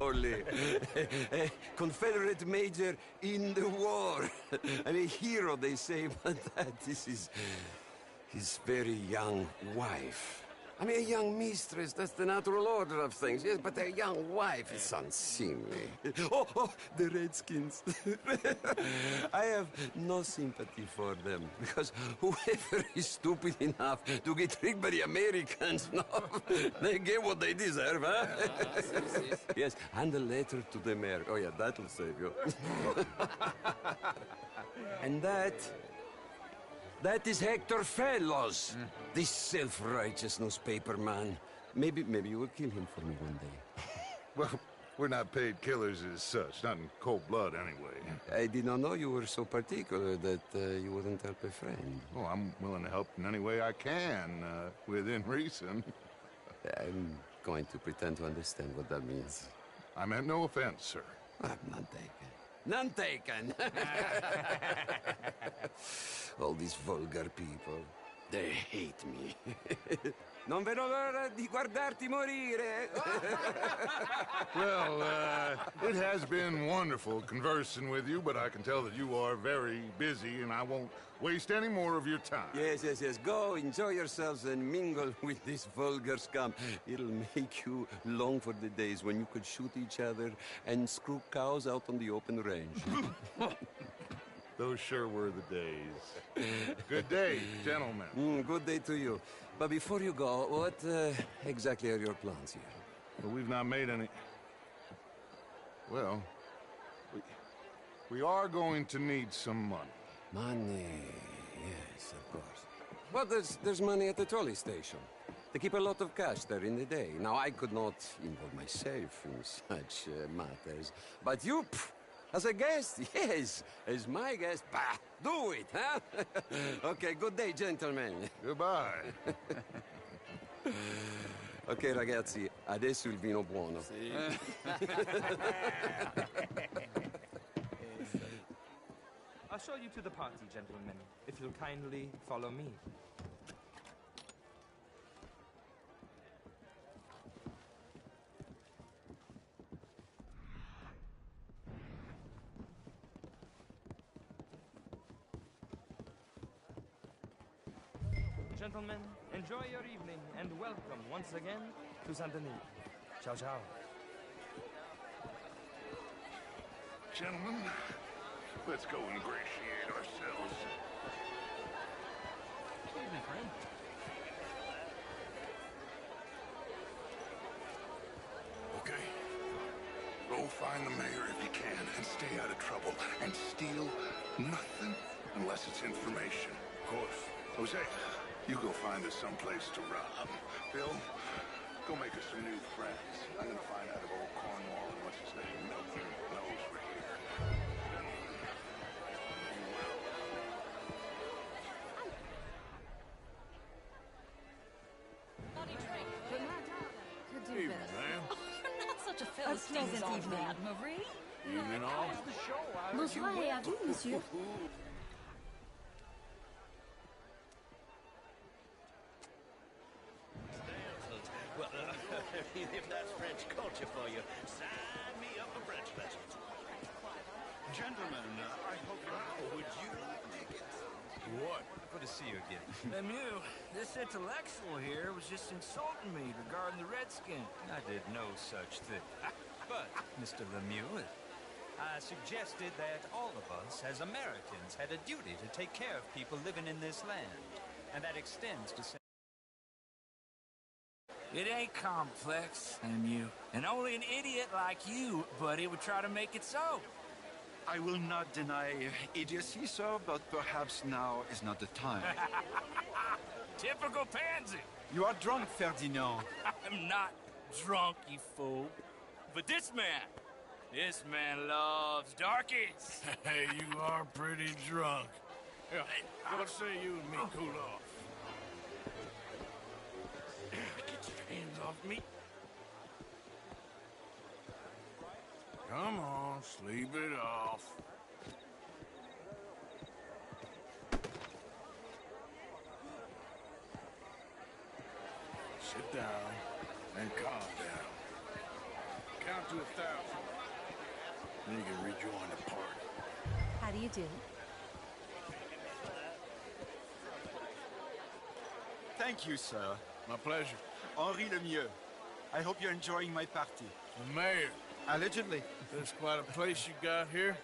Only a Confederate major in the war. And a hero, they say, but this is his very young wife. I mean, a young mistress, that's the natural order of things, yes, but a young wife is unseemly. Oh, the Redskins. I have no sympathy for them, because whoever is stupid enough to get tricked by the Americans, no, they get what they deserve, huh? Yes, and a letter to the mayor. Oh, yeah, that'll save you. And that is Hector Fellows, this self-righteous newspaper man. Maybe you will kill him for me one day. Well, we're not paid killers as such, not in cold blood anyway. I did not know you were so particular that you wouldn't help a friend. Oh, I'm willing to help in any way I can, within reason. I'm going to pretend to understand what that means. I meant no offense, sir. None taken. None taken! All these vulgar people, they hate me. Non vedo l'ora di guardarti morire. Well, it has been wonderful conversing with you, but I can tell that you are very busy, and I won't waste any more of your time. Yes. Go, enjoy yourselves, and mingle with this vulgar scum. It'll make you long for the days when you could shoot each other and screw cows out on the open range. Those sure were the days. Good day, gentlemen. Good day to you. But before you go, what exactly are your plans here? Well, we've not made any... Well, we are going to need some money. Money, yes, of course. Well, there's money at the trolley station. They keep a lot of cash there in the day. Now, I could not involve myself in such matters. But you, as a guest, yes, as my guest, bah, do it, huh? Okay, good day, gentlemen. Goodbye. Ok, ragazzi, adesso il vino buono. Sì. I'll show you to the party, gentlemen, if you'll kindly follow me. Gentlemen, enjoy your evening, and welcome once again to Saint Denis. Ciao, ciao. Gentlemen, let's go ingratiate ourselves. Evening, friend. Okay. Go find the mayor if you can, and stay out of trouble. And steal nothing unless it's information. Of course. Jose, you go find us someplace to rob. Bill, go make us some new friends. I'm gonna find out if old Cornwall and what's his name, Milton, knows we're here. Evening, ma'am. Oh, you're not such a Philistine, Madame Marie. Evening, all. Bonsoir et à vous, monsieur. Well, if that's French culture for you, sign me up for French lessons. Gentlemen, I hope you're... Would you take it? What? Good to see you again. Lemieux, this intellectual here was just insulting me regarding the Redskins. I did no such thing. But, Mr. Lemieux, I suggested that all of us, as Americans, had a duty to take care of people living in this land. And that extends to... It ain't complex, Lemieux. And only an idiot like you, buddy, would try to make it so. I will not deny idiocy, sir, but perhaps now is not the time. Typical pansy. You are drunk, Ferdinand. I'm not drunk, you fool. But this man loves darkies. Hey, you are pretty drunk. Here, what say you and me cool off? Get your hands off me. Come on, sleep it off. Sit down and calm down. Count to 1,000. Then you can rejoin the party. How do you do? Thank you, sir. My pleasure. Henri Lemieux. I hope you're enjoying my party. The mayor. Allegedly. That's quite a place you got here.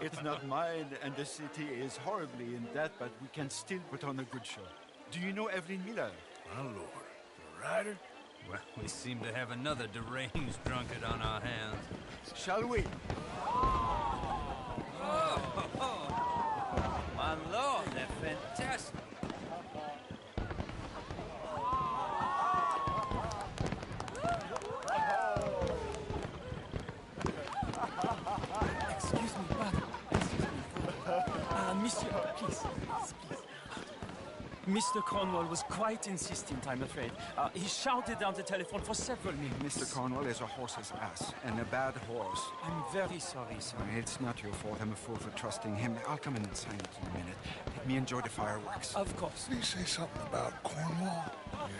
It's not mine, and the city is horribly in debt, but we can still put on a good show. Do you know Evelyn Miller? My lord. The writer? Well, we seem to have another deranged drunkard on our hands. Shall we? My lord, they're fantastic. Excuse me, pardon. Excuse me. Monsieur, please. Mr. Cornwall was quite insistent, I'm afraid. He shouted down the telephone for several minutes. Mr. Cornwall is a horse's ass, and a bad horse. I'm very sorry, sir. It's not your fault. I'm a fool for trusting him. I'll come in and sign it in a minute. Let me enjoy the fireworks. Of course. Did he say something about Cornwall?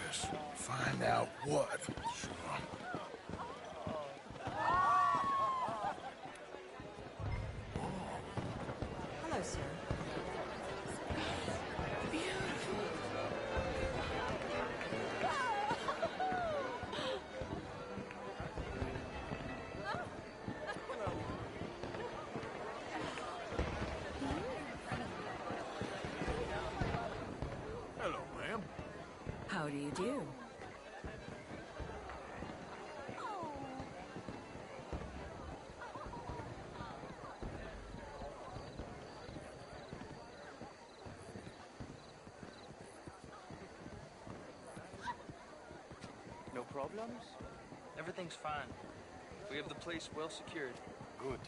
Yes. Find out what. Sure. Hello, sir. Hello, ma'am. How do you do? No problems? Everything's fine. We have the place well secured. Good.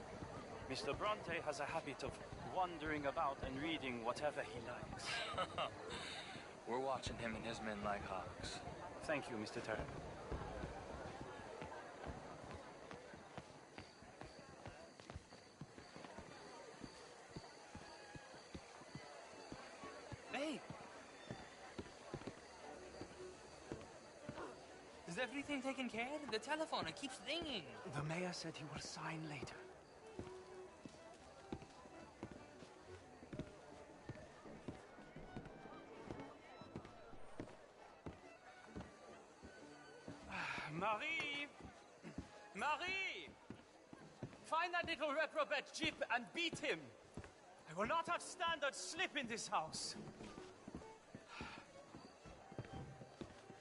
Mr. Bronte has a habit of wandering about and reading whatever he likes. We're watching him and his men like hawks. Thank you, Mr. Turner. Hey! Is everything taken care of? The telephone, it keeps ringing. The mayor said he will sign later. Marie! Marie! Find that little reprobate Jip and beat him. I will not have standard slip in this house.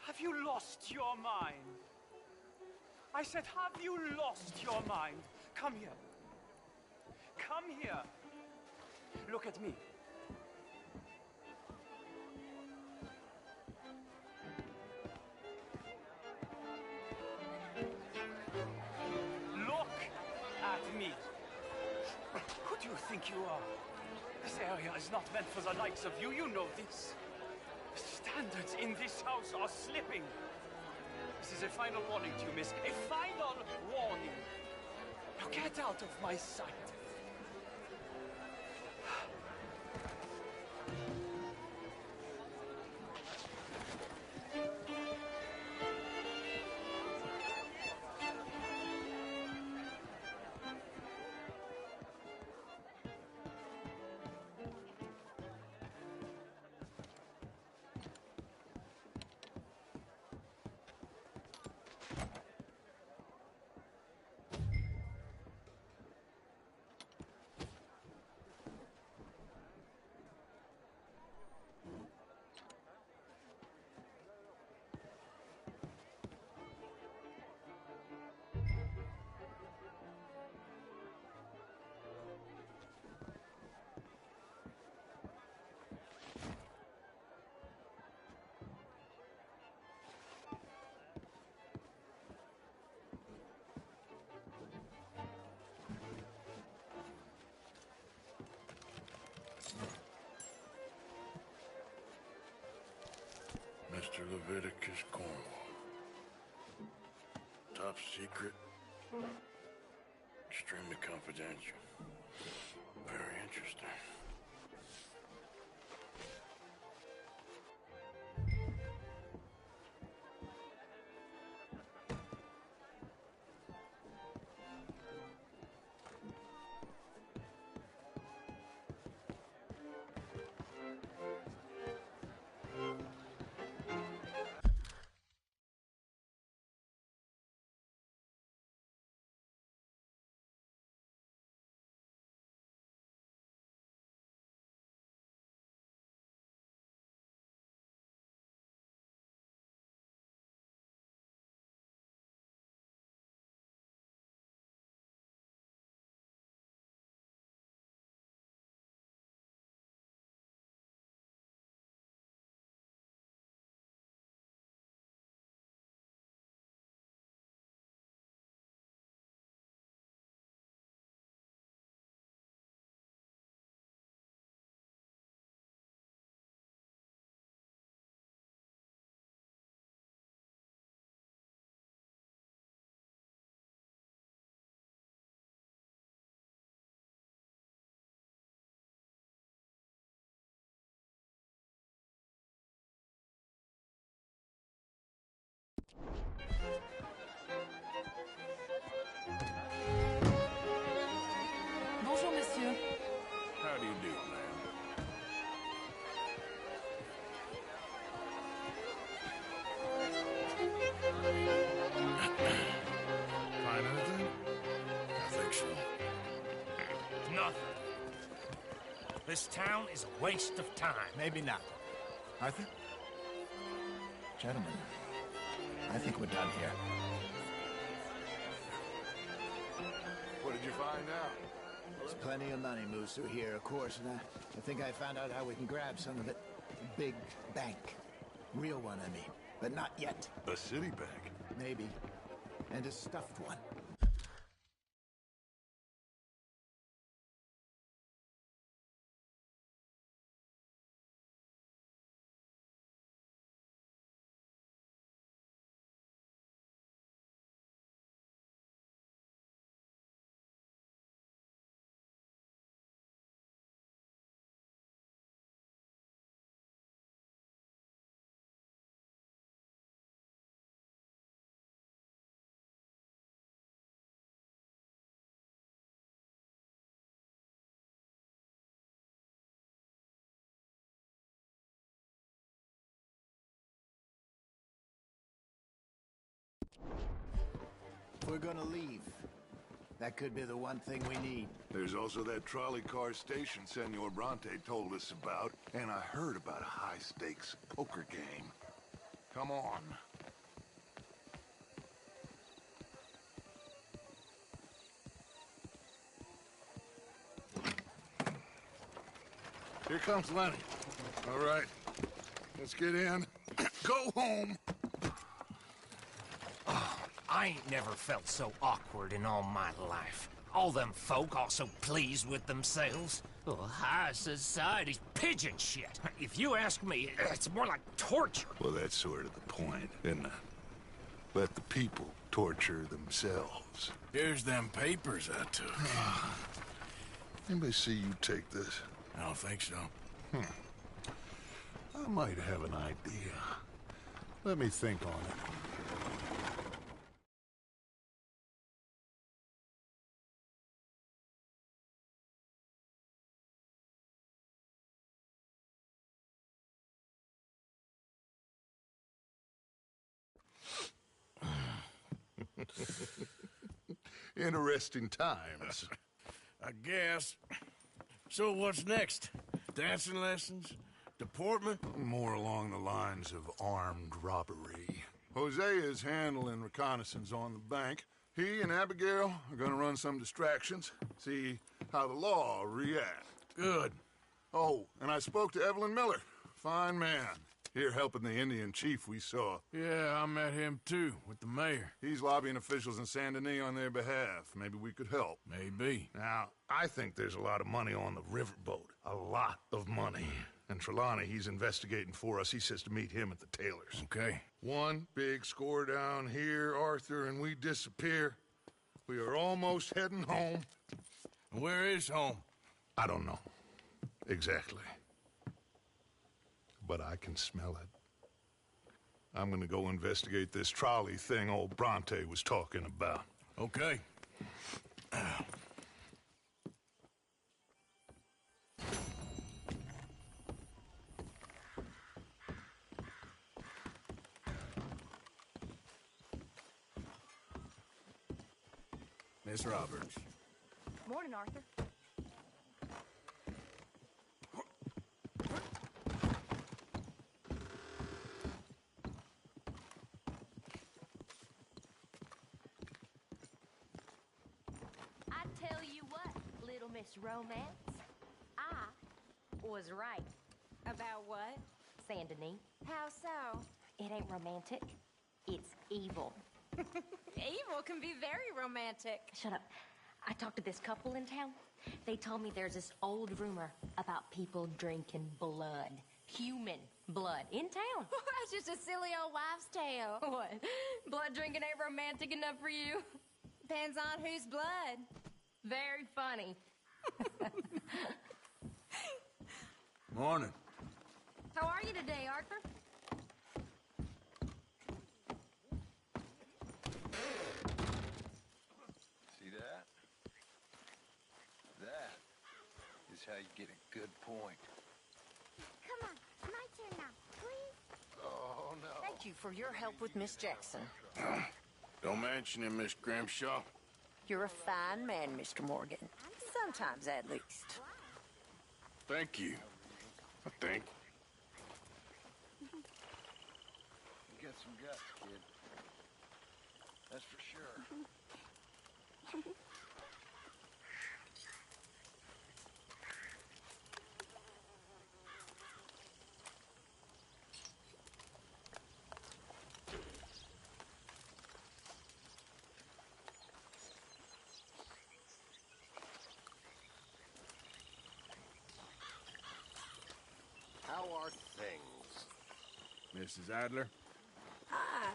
Have you lost your mind? I said, have you lost your mind? Come here. Come here. Look at me. Look at me. Who do you think you are? This area is not meant for the likes of you. You know this. The standards in this house are slipping. This is a final warning to you, miss. A final warning. Now get out of my sight. Mr. Leviticus Cornwall. Top secret. Extremely confidential. Very interesting. Bonjour, monsieur. How do you do, ma'am? Find anything? I think so. Nothing. This town is a waste of time. Maybe not. Arthur? Gentlemen, I think we're done here. What did you find out? There's plenty of money moves through here, of course, and I think I found out how we can grab some of it. A big bank. Real one, I mean. But not yet. A city bank. Maybe. And a stuffed one. If we're gonna leave, that could be the one thing we need. There's also that trolley car station Senor Bronte told us about, and I heard about a high-stakes poker game. Come on. Here comes Lenny. All right, let's get in. Go home. I ain't never felt so awkward in all my life. All them folk all so pleased with themselves. Oh, high society's pigeon shit. If you ask me, it's more like torture. Well, that's sort of the point, isn't it? Let the people torture themselves. Here's them papers I took. Anybody see you take this? I don't think so. I might have an idea. Let me think on it. Interesting times. I guess. So what's next? Dancing lessons? Deportment? More along the lines of armed robbery. Hosea is handling reconnaissance on the bank. He and Abigail are gonna run some distractions, see how the law reacts. Good. Oh, and I spoke to Evelyn Miller. Fine man. Here helping the Indian chief we saw. Yeah, I met him too, with the mayor. He's lobbying officials in Saint Denis on their behalf. Maybe we could help. Maybe. Now, I think there's a lot of money on the riverboat. A lot of money. And Trelawney, he's investigating for us. He says to meet him at the Taylor's. Okay. One big score down here, Arthur, and we disappear. We are almost heading home. Where is home? I don't know. Exactly. But I can smell it. I'm gonna go investigate this trolley thing old Bronte was talking about. Okay. Miss Roberts. Morning, Arthur. I tell you what, little Miss Romance, I was right. About what? Saint Denis. How so? It ain't romantic. It's evil. Evil can be very romantic. Shut up. I talked to this couple in town. They told me there's this old rumor about people drinking blood. Human blood. In town. That's just a silly old wives' tale. What? Blood drinking ain't romantic enough for you? Depends on whose blood. Very funny. Morning. How are you today, Arthur? See that? That how you get a good point. Come on, my turn now, please. Oh, no. Thank you for your help with Miss Jackson. Don't mention it, Miss Grimshaw. You're a fine man, Mr. Morgan. Sometimes, at least. Thank you. I think. You got some guts, kid. That's for sure. How are things? Mrs. Adler? Hi.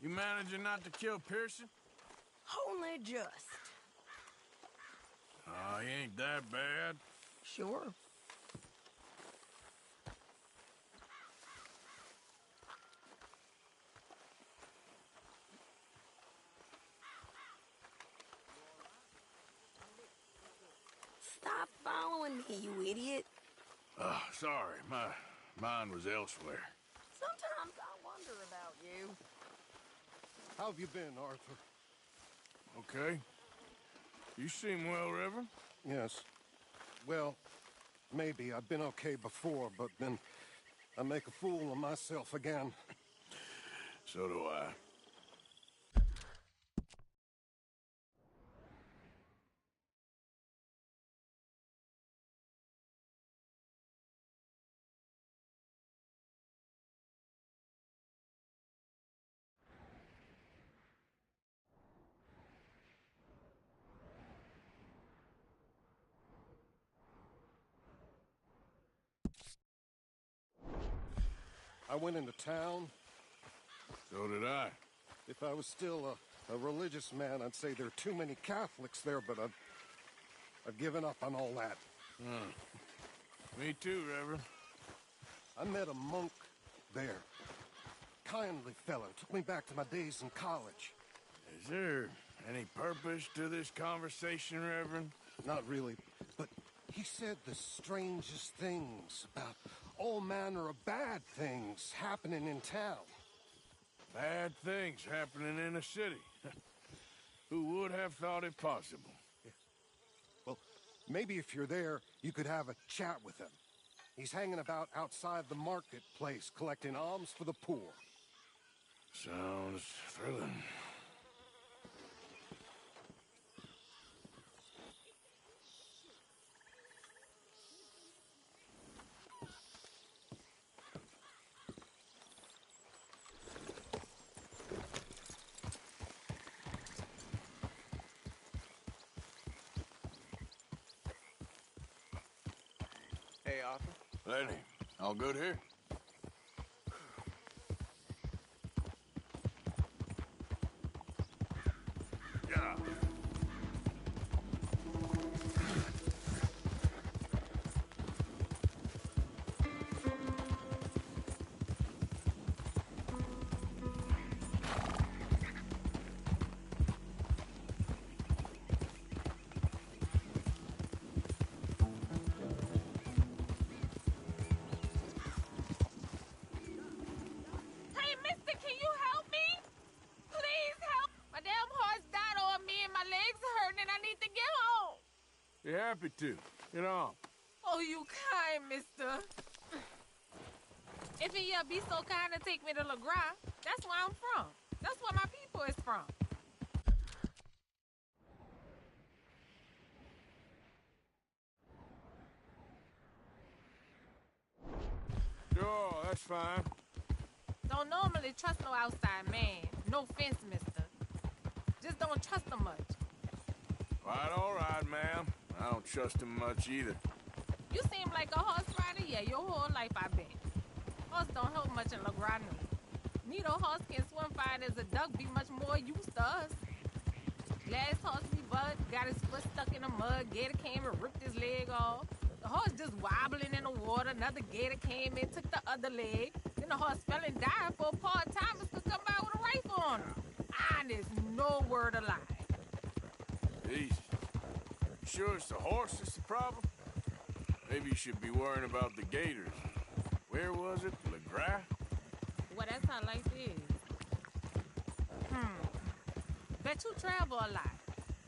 You managing not to kill Pearson? Only just. Oh, he ain't that bad. Sure. Stop following me, you idiot. Sorry. My mind was elsewhere. Sometimes I wonder about you. How have you been, Arthur? Okay. You seem well, Reverend. Yes. Well, maybe. I've been okay before, but then I make a fool of myself again. So do I. I went into town. So did I. If I was still a religious man, I'd say there are too many Catholics there, but I've given up on all that. Me too, Reverend. I met a monk there. Kindly fellow. Took me back to my days in college. Is there any purpose to this conversation, Reverend? Not really, but he said the strangest things about all manner of bad things happening in town. Bad things happening in a city. Who would have thought it possible? Yes. Well, maybe if you're there, you could have a chat with him. He's hanging about outside the marketplace, collecting alms for the poor. Sounds thrilling. Hey, Arthur. Lenny, all good here? Yeah. Hey, mister, can you help me? Please help. My damn horse died on me and my legs are hurting and I need to get home. Be happy to. Get on. Oh, you kind, mister. If you be so kind to take me to LeGras, that's where I'm from. That's where my people is from. Sure, that's fine. Don't normally trust no outside man. No offense, mister. Just don't trust him much. All right, ma'am. I don't trust him much either. You seem like a horse rider, yeah, your whole life I bet. Horse don't help much in LeGras. Neither horse can swim fine as a duck, be much more used to us. Last horse we bud got his foot stuck in the mud, gator came and ripped his leg off. The horse just wobbling in the water, another gator came in, took the other leg. Then the horse fell and died for part-timers to come by with a rifle on him. Honest, no word of lie. Easy. You sure it's the horse that's the problem? Maybe you should be worrying about the gators. Where was it? LeGras? Well, that's how life is. Bet you travel a lot.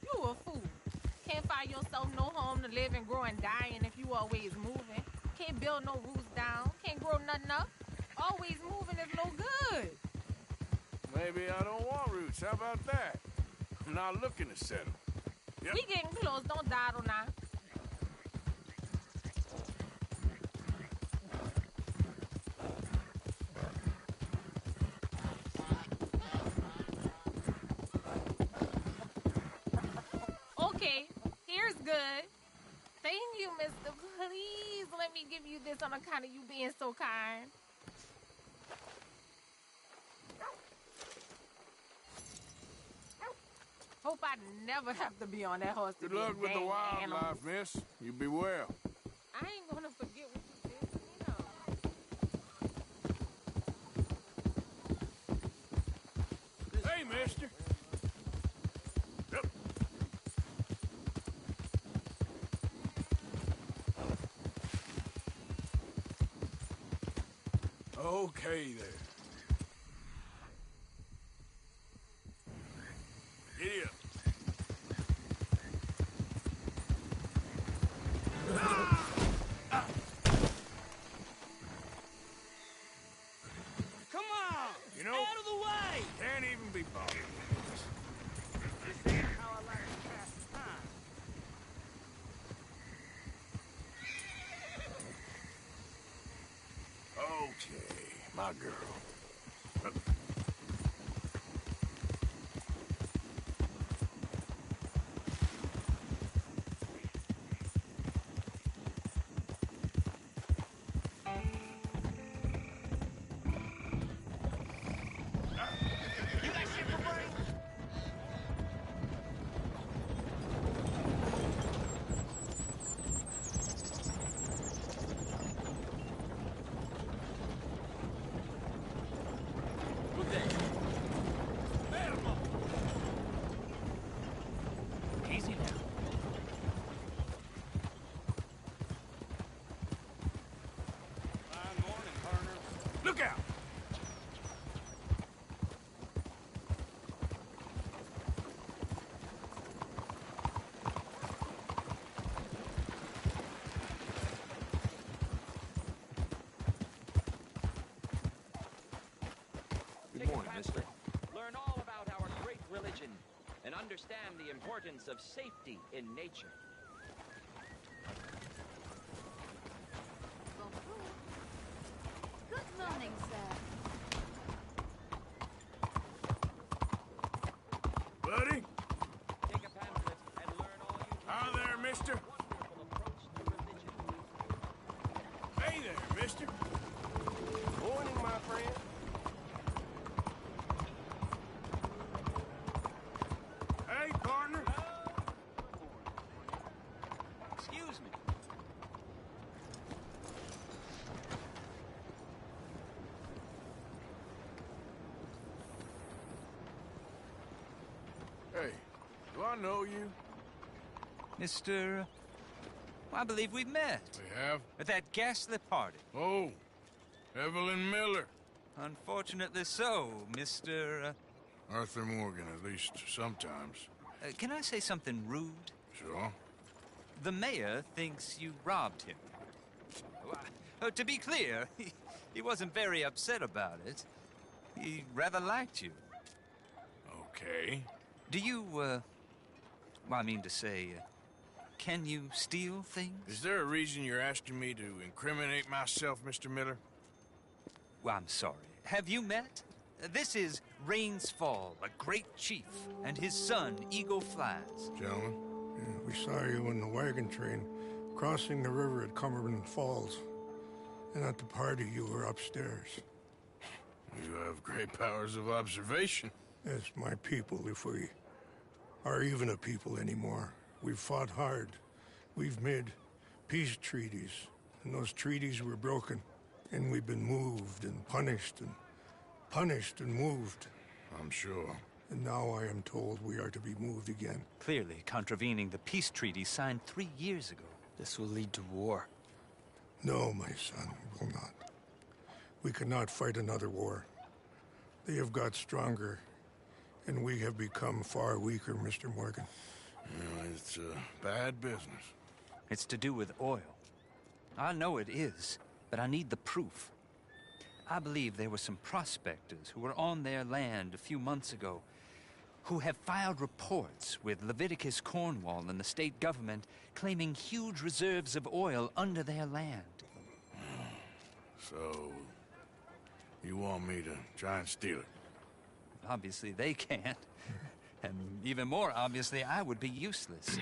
You a fool. Can't find yourself no home to live and grow and dying if you always moving. Can't build no roots down. Can't grow nothing up. Always moving is no good. Maybe I don't want roots. How about that? I'm not looking to settle. Yep. We getting close. Don't dawdle now. Okay, here's good. Thank you, mister. Please let me give you this on account of you being so kind. Hope I never have to be on that horse. Good luck with the wildlife, miss. You be well. I ain't gonna forget what you did to me, no. Hey, mister. Yep. Okay, there. Giddy up. Come on! You know, out of the way! Can't even be bothered. This ain't how I like to pass the time. Okay, my girl. Easy now. Fine morning, partner. Look out! Good morning, mister. Learn all about our great religion and understand the importance of safety in nature. Good morning, sir. Buddy? Take a pamphlet and learn all you can. Hi there, mister. Wonderful approach to religion. Hey there, mister. Morning, my friend. Hey, partner. Excuse me. Hey, do I know you? Mr. I believe we've met. We have? At that ghastly party. Oh, Evelyn Miller. Unfortunately so, Mr. Arthur Morgan, at least sometimes. Can I say something rude? Sure. The mayor thinks you robbed him. To be clear, he wasn't very upset about it. He rather liked you. Okay. Do you, well, I mean to say, can you steal things? Is there a reason you're asking me to incriminate myself, Mr. Miller? Well, I'm sorry. Have you met? This is Rains Fall, a great chief, and his son, Eagle Flies. Gentlemen, we saw you in the wagon train crossing the river at Cumberland Falls. And at the party, you were upstairs. You have great powers of observation. As my people, if we are even a people anymore. We've fought hard. We've made peace treaties. And those treaties were broken. And we've been moved and punished and moved. I'm sure. And now I am told we are to be moved again. Clearly contravening the peace treaty signed 3 years ago. This will lead to war. No, my son, it will not. We cannot fight another war. They have got stronger, and we have become far weaker, Mr. Morgan. It's bad business. It's to do with oil. I know it is, but I need the proof. I believe there were some prospectors who were on their land a few months ago who have filed reports with Leviticus Cornwall and the state government claiming huge reserves of oil under their land. So, you want me to try and steal it? Obviously they can't. And even more obviously, I would be useless.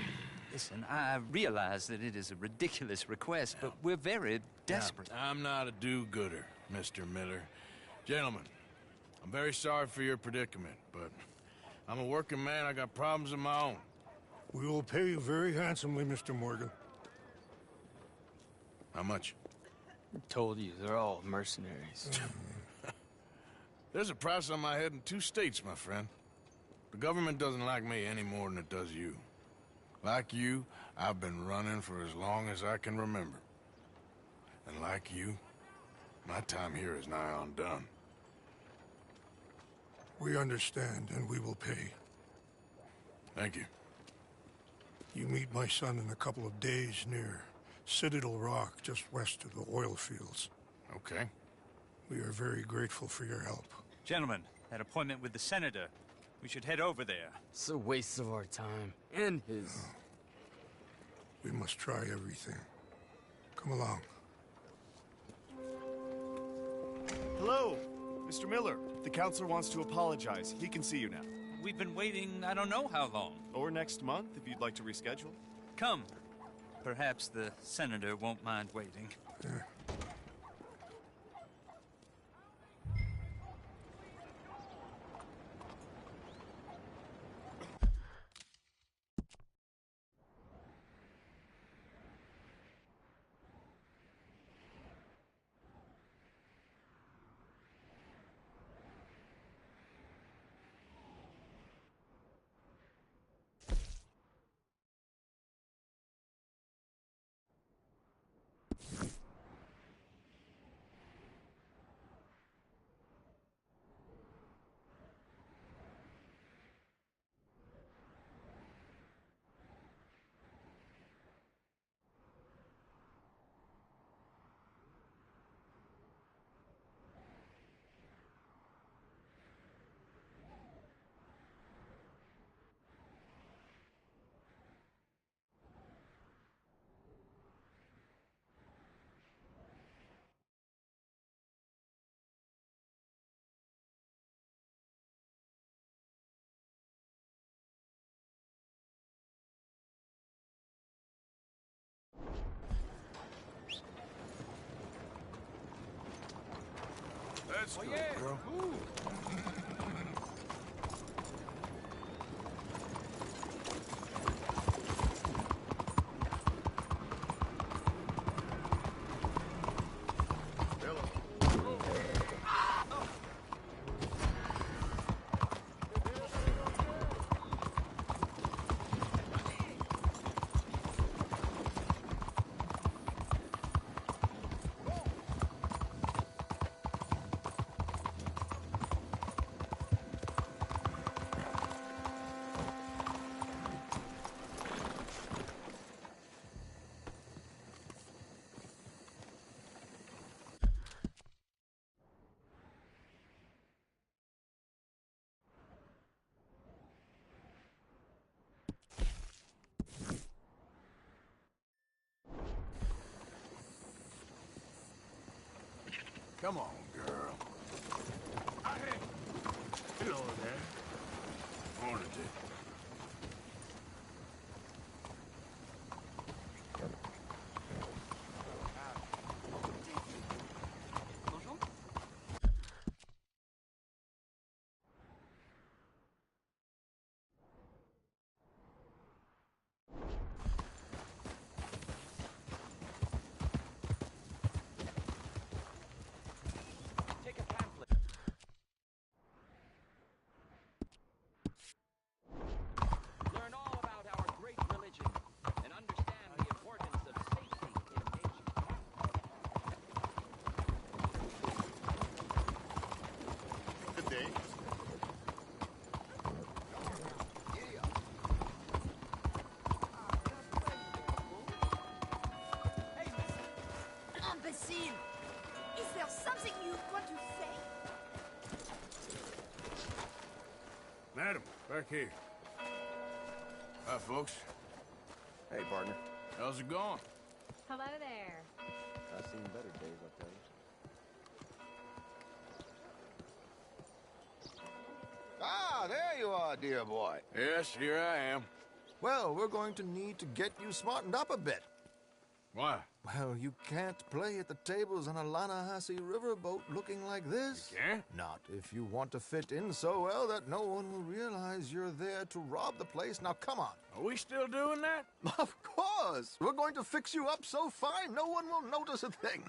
Listen, I realize that it is a ridiculous request, but we're very desperate. Now, I'm not a do-gooder, Mr. Miller. Gentlemen, I'm very sorry for your predicament, but I'm a working man. I got problems of my own. We will pay you very handsomely, Mr. Morgan. How much? I told you, they're all mercenaries. There's a price on my head in 2 states, my friend. The government doesn't like me any more than it does you. Like you, I've been running for as long as I can remember. And like you, my time here is nigh undone. We understand, and we will pay. Thank you. You meet my son in a couple of days near Citadel Rock, just west of the oil fields. Okay. We are very grateful for your help. Gentlemen, that appointment with the senator. We should head over there. It's a waste of our time. And his. We must try everything. Come along. Hello, Mr. Miller. The counselor wants to apologize. He can see you now. We've been waiting I don't know how long. Or next month, if you'd like to reschedule. Come. Perhaps the senator won't mind waiting. Yeah. That's good, bro. Come on, girl. Hello there. Morning, Dick. imbecile! Is there something you want to say? Madam, back here. Hi, folks. Hey, partner. How's it going? Hello there. I've seen better days, I'll tell you. Ah, there you are, dear boy. Yes, here I am. Well, we're going to need to get you smartened up a bit. Why? Well, you can't play at the tables on a Lannahechee riverboat looking like this. You can't? Not if you want to fit in so well that no one will realize you're there to rob the place. Now, come on. Are we still doing that? Of course. We're going to fix you up so fine no one will notice a thing.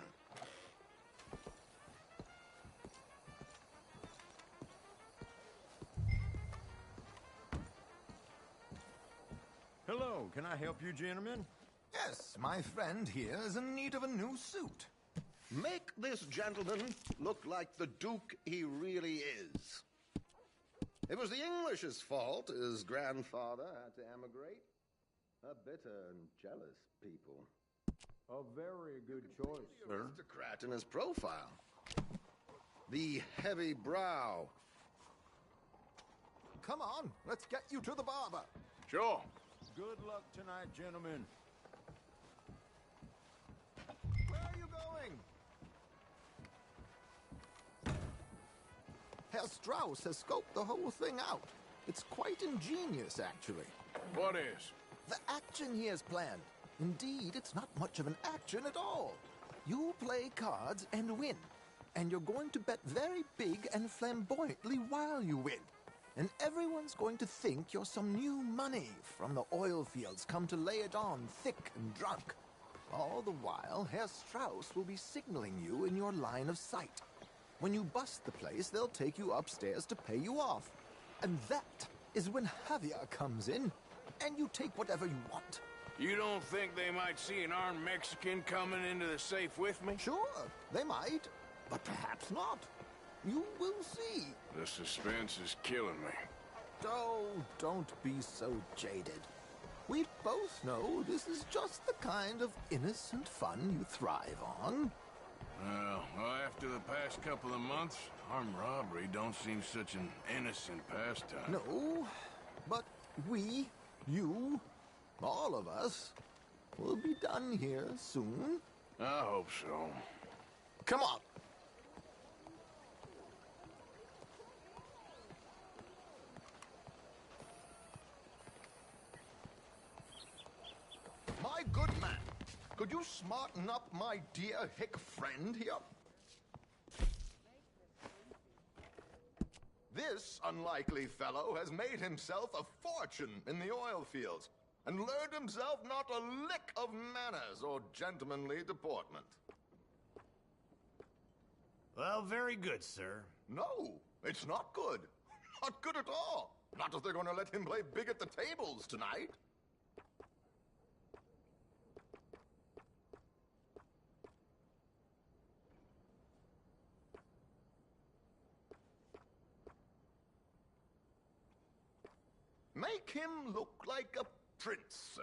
Hello, can I help you, gentlemen? Yes, my friend here is in need of a new suit. Make this gentleman look like the Duke he really is. It was the English's fault his grandfather had to emigrate. A bitter and jealous people. A very good choice, sir. Aristocrat in his profile. The heavy brow. Come on, let's get you to the barber. Sure. Good luck tonight, gentlemen. Where are you going? Herr Strauss has scoped the whole thing out. It's quite ingenious, actually. What is? The action he has planned. Indeed, it's not much of an action at all. You play cards and win. And you're going to bet very big and flamboyantly while you win. And everyone's going to think you're some new money from the oil fields come to lay it on thick and drunk. All the while, Herr Strauss will be signaling you in your line of sight. When you bust the place, they'll take you upstairs to pay you off. And that is when Javier comes in, and you take whatever you want. You don't think they might see an armed Mexican coming into the safe with me? Sure, they might, but perhaps not. You will see. The suspense is killing me. Oh, don't be so jaded. We both know this is just the kind of innocent fun you thrive on. Well, after the past couple of months, armed robbery don't seem such an innocent pastime. No, but we, you, all of us, will be done here soon. I hope so. Come on. My good man, could you smarten up my dear hick friend here? This unlikely fellow has made himself a fortune in the oil fields and learned himself not a lick of manners or gentlemanly deportment. Well, very good, sir. No, it's not good. Not good at all. Not if they're going to let him play big at the tables tonight. Make him look like a prince, sir.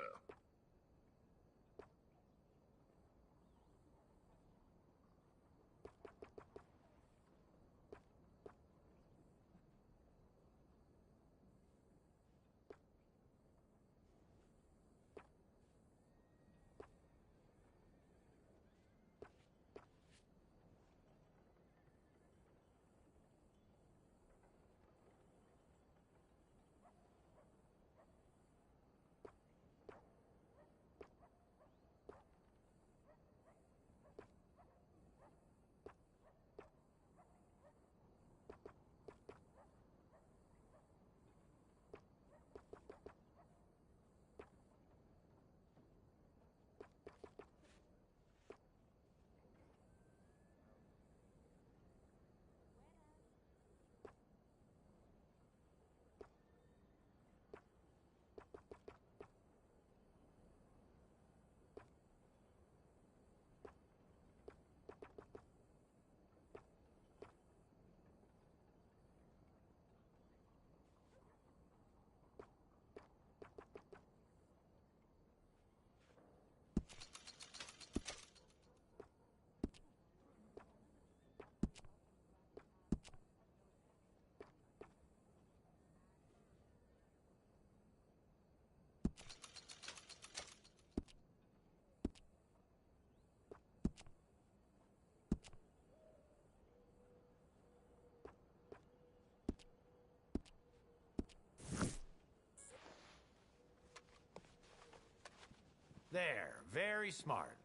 There, very smart.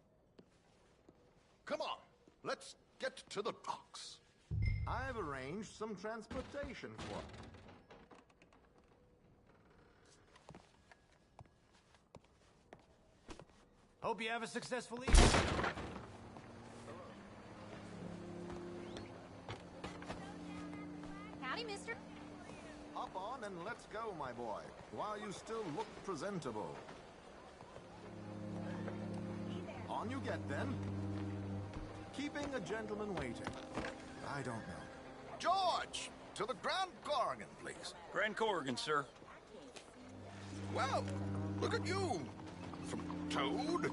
Come on, let's get to the docks. I've arranged some transportation for you. Hope you have a successful evening. Howdy, mister. Hop on and let's go, my boy, while you still look presentable. On you get, then. Keeping a gentleman waiting. I don't know. George! To the Grand Corrigan, please. Grand Corrigan, sir. Well, look at you. From Toad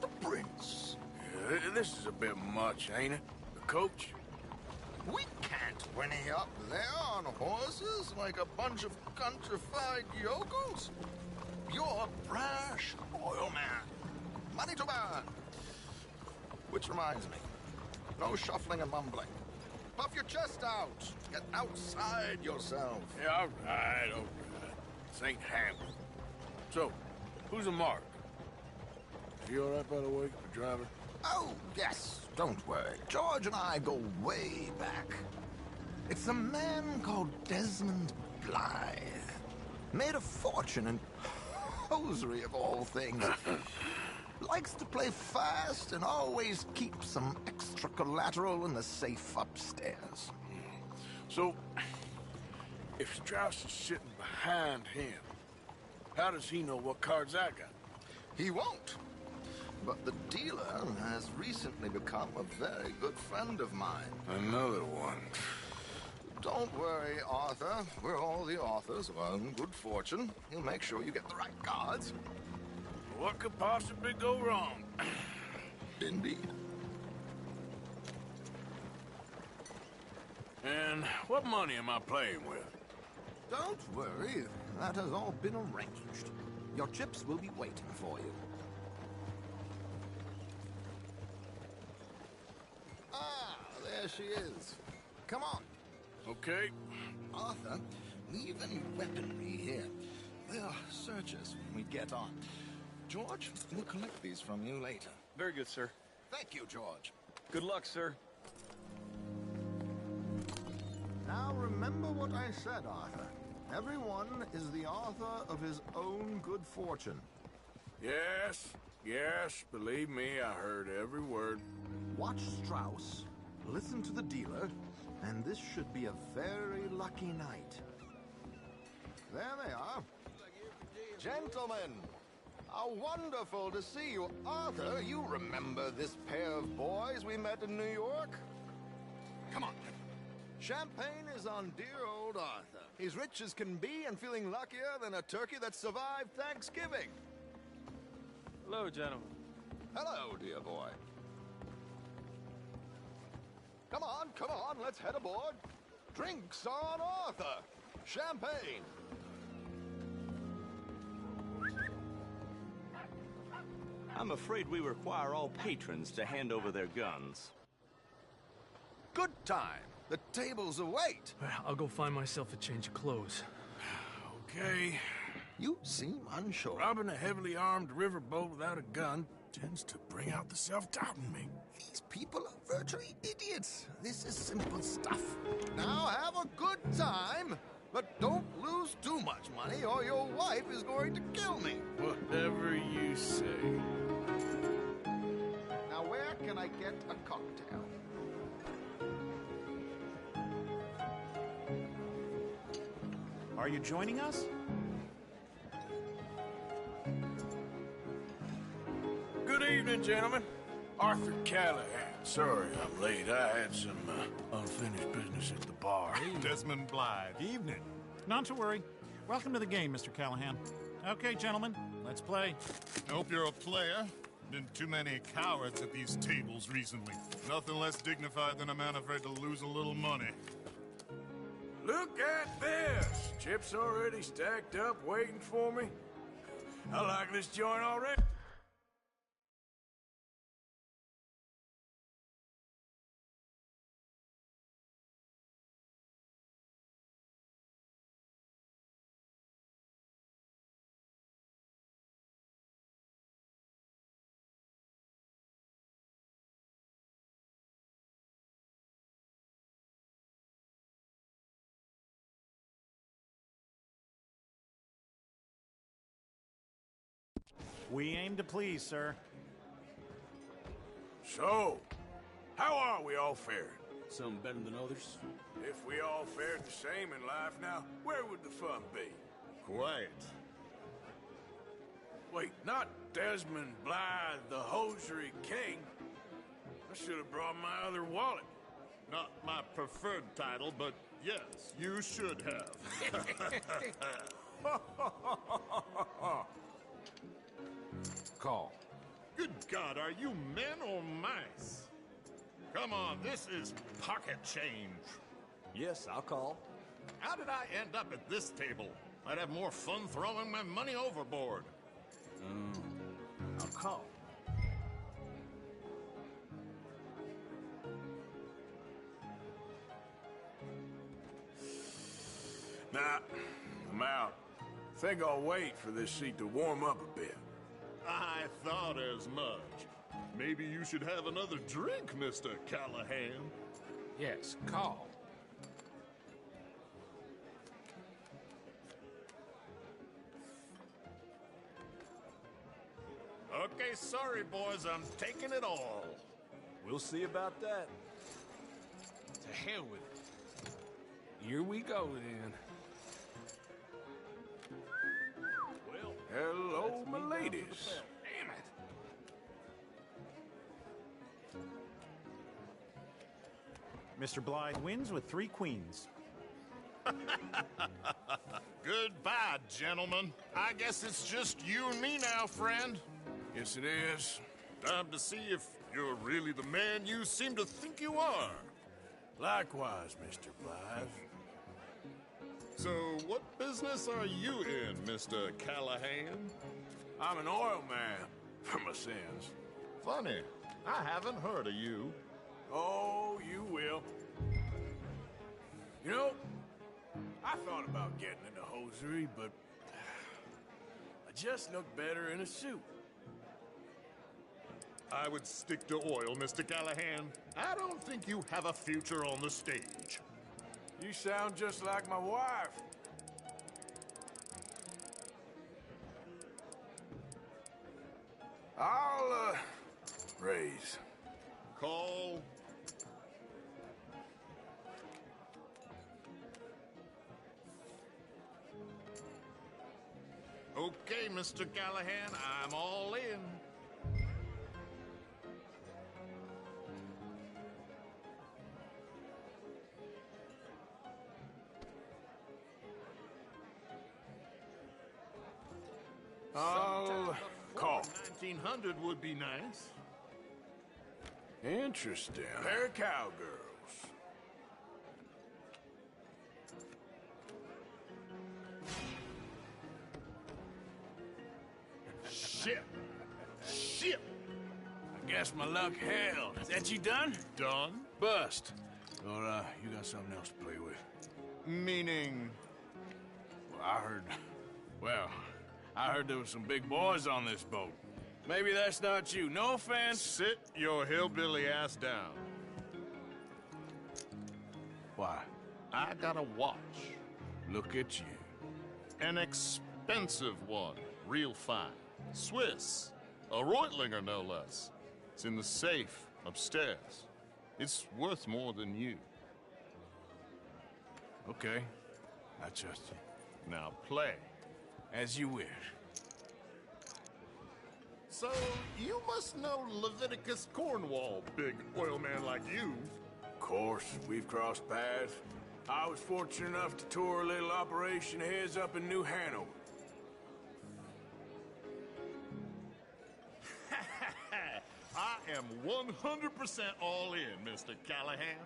to Prince. Yeah, this is a bit much, ain't it? The coach? We can't whinny up there on horses like a bunch of countrified yokels. You're a brash oil man. Money to burn. Which reminds me, no shuffling and mumbling. Puff your chest out. Get outside yourself. Yeah, all right. This ain't Hamlet. So, who's a mark? Is he all right, by the way, the driver? Oh, yes. Don't worry. George and I go way back. It's a man called Desmond Blythe. Made a fortune in hosiery of all things. Likes to play fast and always keeps some extra collateral in the safe upstairs. So, if Strauss is sitting behind him, how does he know what cards I got? He won't. But the dealer has recently become a very good friend of mine. Another one. Don't worry, Arthur. We're all the authors of our own good fortune. He'll make sure you get the right cards. What could possibly go wrong? Indeed. And what money am I playing with? Don't worry. That has all been arranged. Your chips will be waiting for you. Ah, there she is. Come on. Okay. Arthur, leave any weaponry here. They'll search us when we get on. George, we'll collect these from you later. Very good, sir. Thank you, George. Good luck, sir. Now remember what I said, Arthur. Everyone is the author of his own good fortune. Yes, believe me, I heard every word. Watch Strauss, listen to the dealer, and this should be a very lucky night. There they are. Gentlemen, how wonderful to see you. Arthur, you remember this pair of boys we met in New York? Come on. Champagne is on dear old Arthur. He's rich as can be and feeling luckier than a turkey that survived Thanksgiving. Hello, gentlemen. Hello, dear boy. Come on, let's head aboard. Drinks on Arthur. Champagne. I'm afraid we require all patrons to hand over their guns. Good time. The tables await. I'll go find myself a change of clothes. Okay. You seem unsure. Robbing a heavily armed riverboat without a gun tends to bring out the self-doubt in me. These people are virtually idiots. This is simple stuff. Now have a good time, but don't lose too much money or your wife is going to kill me. Whatever you say. Now where can I get a cocktail? Are you joining us? Good evening, gentlemen. Arthur Callahan. Sorry I'm late. I had some unfinished business at the bar. Desmond Blythe. Evening. Not to worry. Welcome to the game, Mr. Callahan. Okay, gentlemen, let's play. I hope you're a player. Been too many cowards at these tables recently. Nothing less dignified than a man afraid to lose a little money. Look at this! Chips already stacked up, waiting for me. I like this joint already. We aim to please, sir. So, how are we all faring? Some better than others. If we all fared the same in life now, where would the fun be? Quiet. Wait, not Desmond Blythe, the hosiery king. I should have brought my other wallet. Not my preferred title, but yes, you should have. Call. Good God, are you men or mice? Come on, this is pocket change. Yes, I'll call. How did I end up at this table? I'd have more fun throwing my money overboard. I'll call. Nah, I'm out. Think I'll wait for this seat to warm up a bit. I thought as much. Maybe you should have another drink, Mr. Callahan. Yes, call. Okay, sorry, boys, I'm taking it all. We'll see about that. To hell with it. Here we go, then. Well, hello, my ladies. Damn it. Mr. Blythe wins with 3 queens. Goodbye, gentlemen. I guess it's just you and me now, friend. Yes, it is. Time to see if you're really the man you seem to think you are. Likewise, Mr. Blythe. So, what business are you in, Mr. Callahan? I'm an oil man, for my sins. Funny, I haven't heard of you. Oh, you will. You know, I thought about getting into hosiery, but I just look better in a suit. I would stick to oil, Mr. Callahan. I don't think you have a future on the stage. You sound just like my wife. I'll, raise. Call. Okay, Mr. Callahan, I'm all in. I'll call. 1900 would be nice. Interesting. Pair of cowgirls. Shit. Shit. I guess my luck held. Is that you done? Done? Bust. Or, you got something else to play with? Meaning? Well, I heard there was some big boys on this boat. Maybe that's not you. No offense. Sit your hillbilly ass down. Why? I got a watch. Look at you. An expensive one. Real fine. Swiss. A Reutlinger, no less. It's in the safe upstairs. It's worth more than you. Okay. I trust you. Now play. As you wish. So, you must know Leviticus Cornwall, big oil man like you. Of course, we've crossed paths. I was fortunate enough to tour a little operation of his up in New Hanover. I am 100% all in, Mr. Callahan.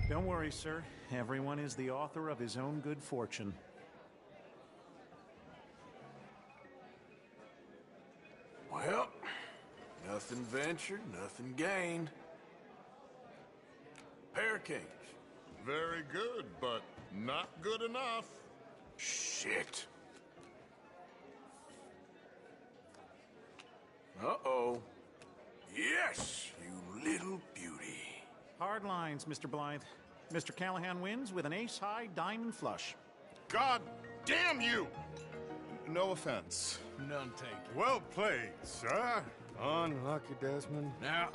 Don't worry, sir. Everyone is the author of his own good fortune. Well, nothing ventured, nothing gained. Pair of kings. Very good, but not good enough. Shit. Uh-oh. Yes, you little beauty. Hard lines, Mr. Blythe. Mr. Callahan wins with an ace-high diamond flush. God damn you! no offense. None taken. Well played, sir. Unlucky, Desmond. Now,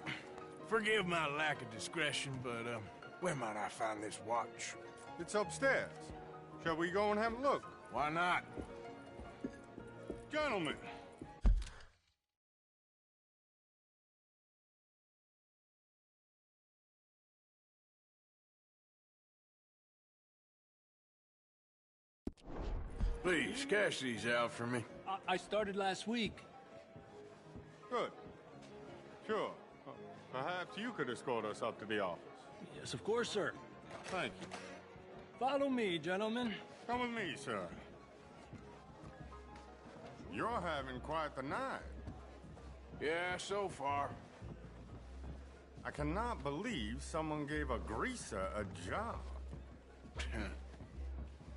forgive my lack of discretion, but, where might I find this watch? It's upstairs. Shall we go and have a look? Why not? Gentlemen. Please, cash these out for me. I started last week. Good. Sure. Perhaps you could escort us up to the office. Yes, of course, sir. Thank you. Follow me, gentlemen. Come with me, sir. You're having quite the night. Yeah, so far. I cannot believe someone gave a greaser a job.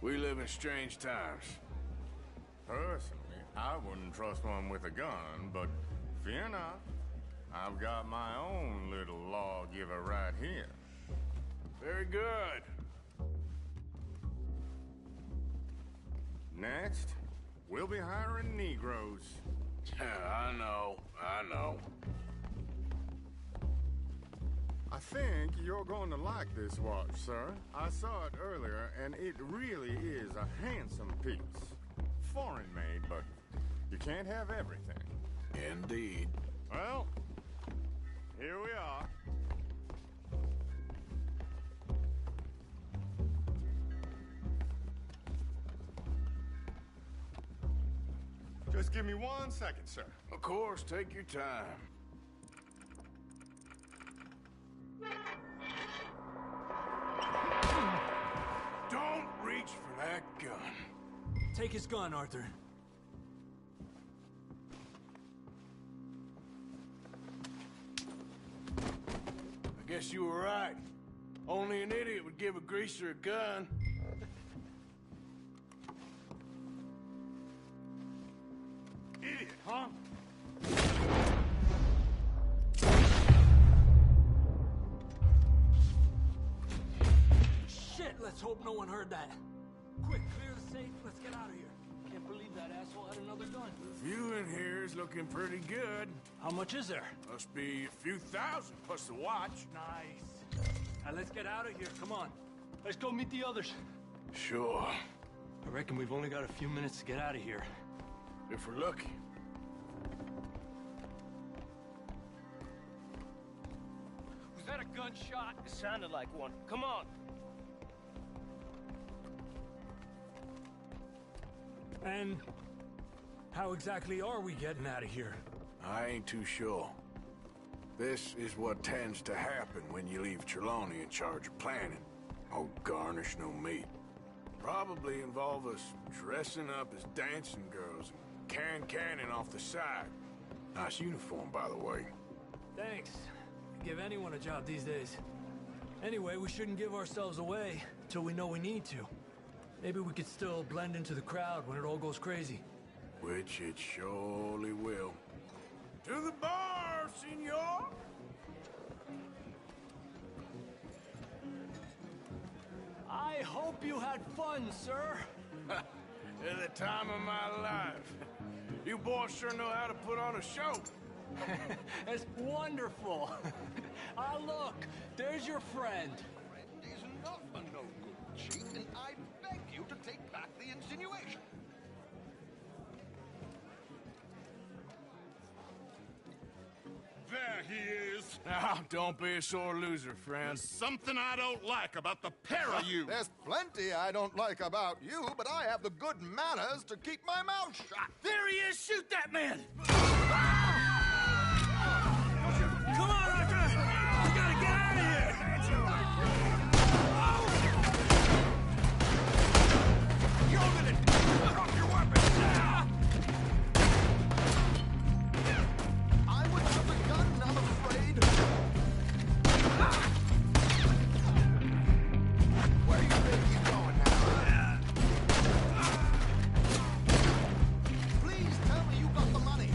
We live in strange times. Personally, I wouldn't trust one with a gun, but fear not. I've got my own little lawgiver right here. Very good. Next, we'll be hiring Negroes. I know. I think you're going to like this watch, sir. I saw it earlier, and it really is a handsome piece. Foreign made, but you can't have everything. Indeed. Well, here we are. Just give me 1 second, sir. Of course, take your time. Don't reach for that gun. Take his gun, Arthur. I guess you were right. Only an idiot would give a greaser a gun. Idiot, huh? Shit, let's hope no one heard that. Quick, clear the safe. Let's get out of here. Can't believe that asshole had another gun. The view in here is looking pretty good. How much is there? Must be a few thousand plus the watch. Nice. Now let's get out of here. Come on. Let's go meet the others. Sure. I reckon we've only got a few minutes to get out of here. If we're lucky. Was that a gunshot? It sounded like one. Come on. And how exactly are we getting out of here? I ain't too sure. This is what tends to happen when you leave Trelawney in charge of planning. Oh, garnish no meat. Probably involve us dressing up as dancing girls and canning off the side. Nice uniform, by the way. Thanks. Give anyone a job these days. Anyway, we shouldn't give ourselves away till we know we need to. Maybe we could still blend into the crowd when it all goes crazy. Which it surely will. To the bar, senor! I hope you had fun, sir. At the time of my life. You boys sure know how to put on a show. It's wonderful. Ah, look, there's your friend. Is not a no good cheat, and I beg you to take back the insinuation. There he is. Now, don't be a sore loser, friend. There's something I don't like about the pair of you. There's plenty I don't like about you, but I have the good manners to keep my mouth shut. There he is! Shoot that man! Come on, Arthur! We gotta get out of here! Drop your weapon! I wouldn't have a gun, I'm afraid. Where do you think he's going now? Please tell me you got the money.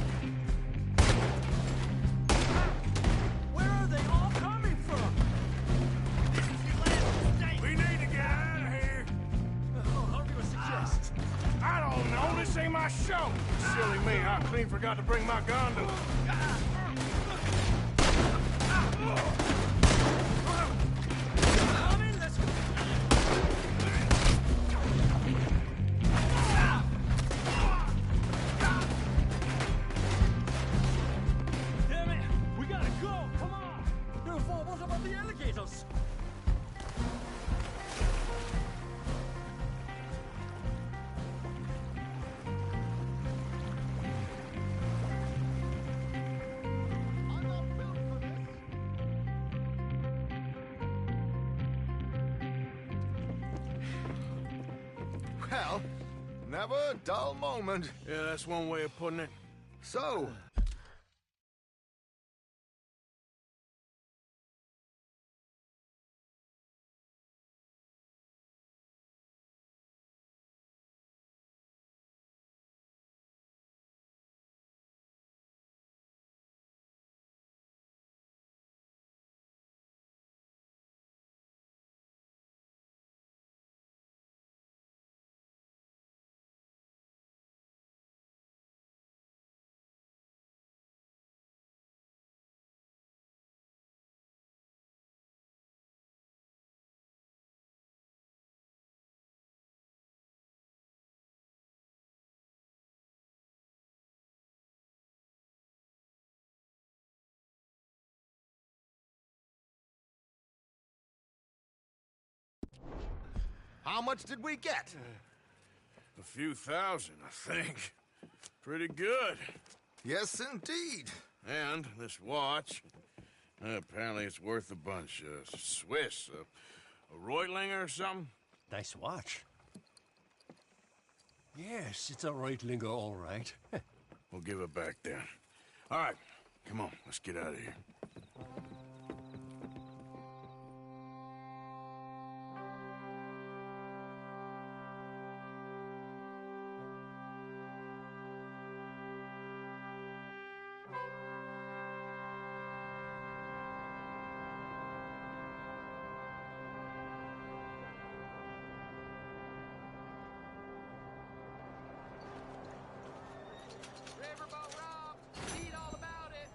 my show! Silly me, I clean forgot to bring my gondola. Damn it! We gotta go! Come on! Beautiful, what about the alligators? Well, never a dull moment. Yeah, that's one way of putting it. So, how much did we get? A few thousand, I think. Pretty good. Yes, indeed. And this watch, apparently it's worth a bunch. Swiss, a Reutlinger or something? Nice watch. Yes, it's a Reutlinger, all right. We'll give it back then. All right, come on, let's get out of here. Riverboat Rob, read all about it.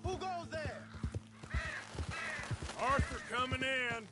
Who goes there? Arthur coming in.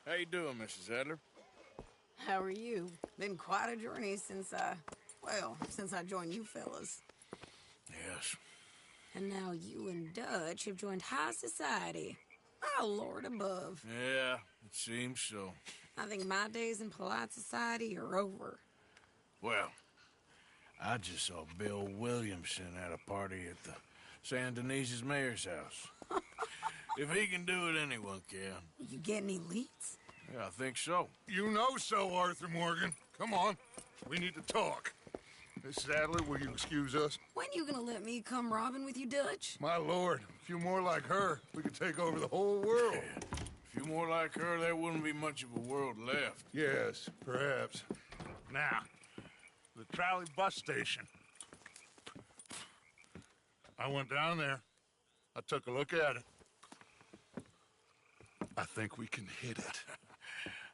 How you doing, Mrs. Adler? How are you? Been quite a journey since I joined you fellas. Yes. And now you and Dutch have joined high society. Oh, Lord above. Yeah, it seems so. I think my days in polite society are over. Well, I just saw Bill Williamson at a party at the San Denise's mayor's house. If he can do it, anyone can. You get any leads? Yeah, I think so. You know so, Arthur Morgan. Come on. We need to talk. Mrs. Adler, will you excuse us? When you gonna let me come robbing with you, Dutch? My lord, a few more like her, we could take over the whole world. A few more like her, there wouldn't be much of a world left. Yes, perhaps. Now, the trolley bus station. I went down there. I took a look at it. I think we can hit it.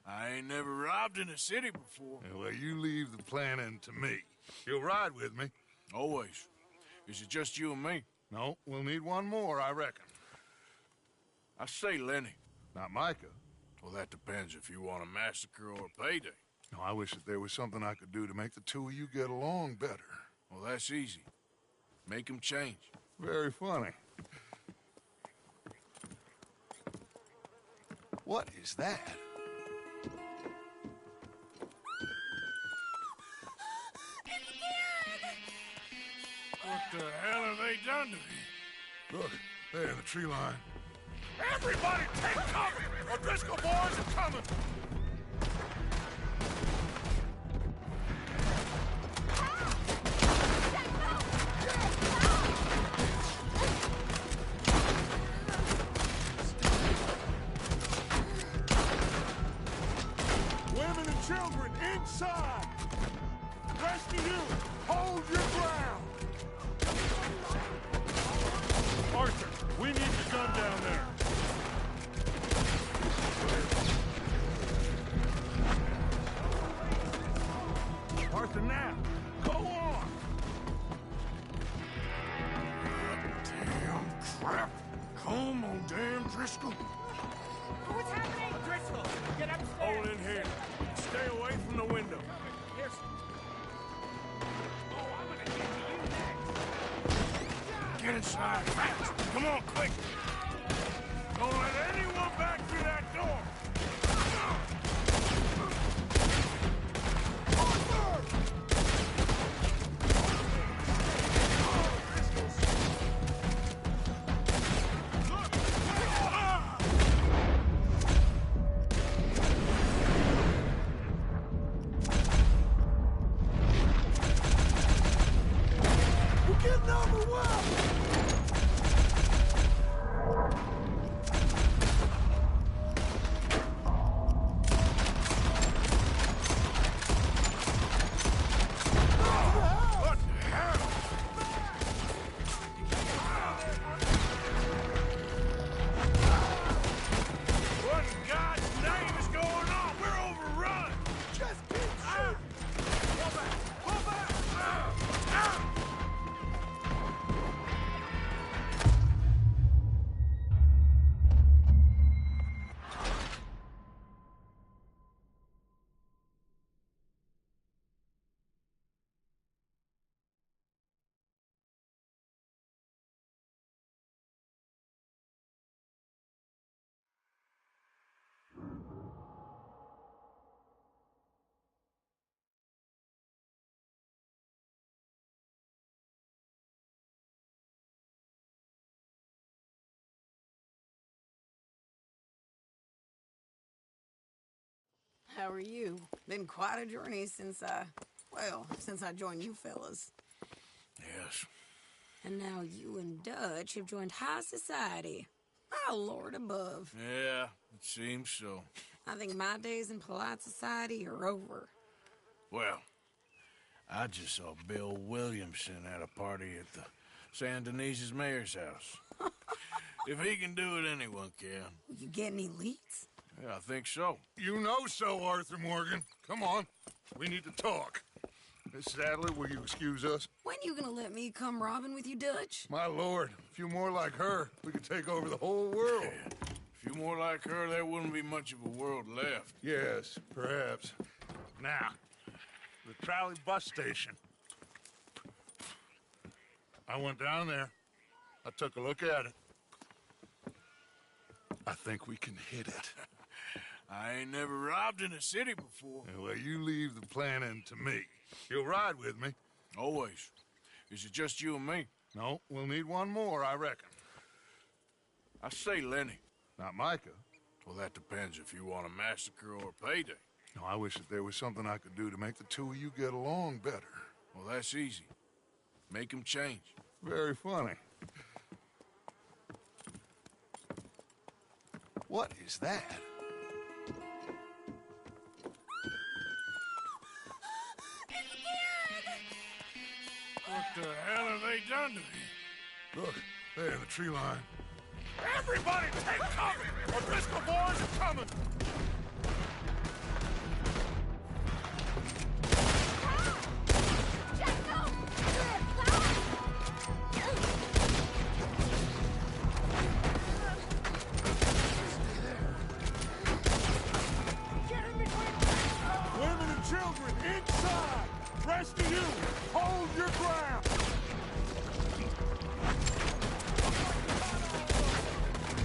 I ain't never robbed in a city before. Well, you leave the planning to me. You'll ride with me? Always. Is it just you and me? No, we'll need one more, I reckon. I say Lenny. Not Micah. Well, that depends if you want a massacre or a payday. No, I wish that there was something I could do to make the two of you get along better. Well, that's easy. Make them change. Very funny. What is that? What the hell have they done to me? Look, there in the tree line. Everybody take cover! O'Driscoll boys are coming! Women and children inside! The rest of you, hold your ground! Arthur, we need the gun down there. Arthur, now, go on! Damn crap. Come on, damn Driscoll. What's happening? Driscoll, get upstairs. Hold in here. Stay away from the window. Here's... Oh, I'm gonna get to you next. Get inside, fast. Come on, quick. Don't let anyone back through that door. How are you? Been quite a journey since I joined you fellas. Yes. And now you and Dutch have joined high society. My lord above. Yeah, it seems so. I think my days in polite society are over. Well, I just saw Bill Williamson at a party at the San Denise's mayor's house. If he can do it, anyone can. You get any leads? Yeah, I think so. You know so, Arthur Morgan. Come on. We need to talk. Miss Sadler, will you excuse us? When you gonna let me come robbing with you, Dutch? My lord, a few more like her, we could take over the whole world. A few more like her, there wouldn't be much of a world left. Yes, perhaps. Now, the trolley bus station. I went down there. I took a look at it. I think we can hit it. I ain't never robbed in a city before. Well, you leave the planning to me. You'll ride with me. Always. Is it just you and me? No, we'll need one more, I reckon. I say Lenny. Not Micah. Well, that depends if you want a massacre or a payday. No, I wish that there was something I could do to make the two of you get along better. Well, that's easy. Make them change. Very funny. What is that? What the hell have they done to me? Look, there in the tree line. Everybody take cover! O'Driscoll boys are coming! Women and children inside! Rest of you, hold your ground!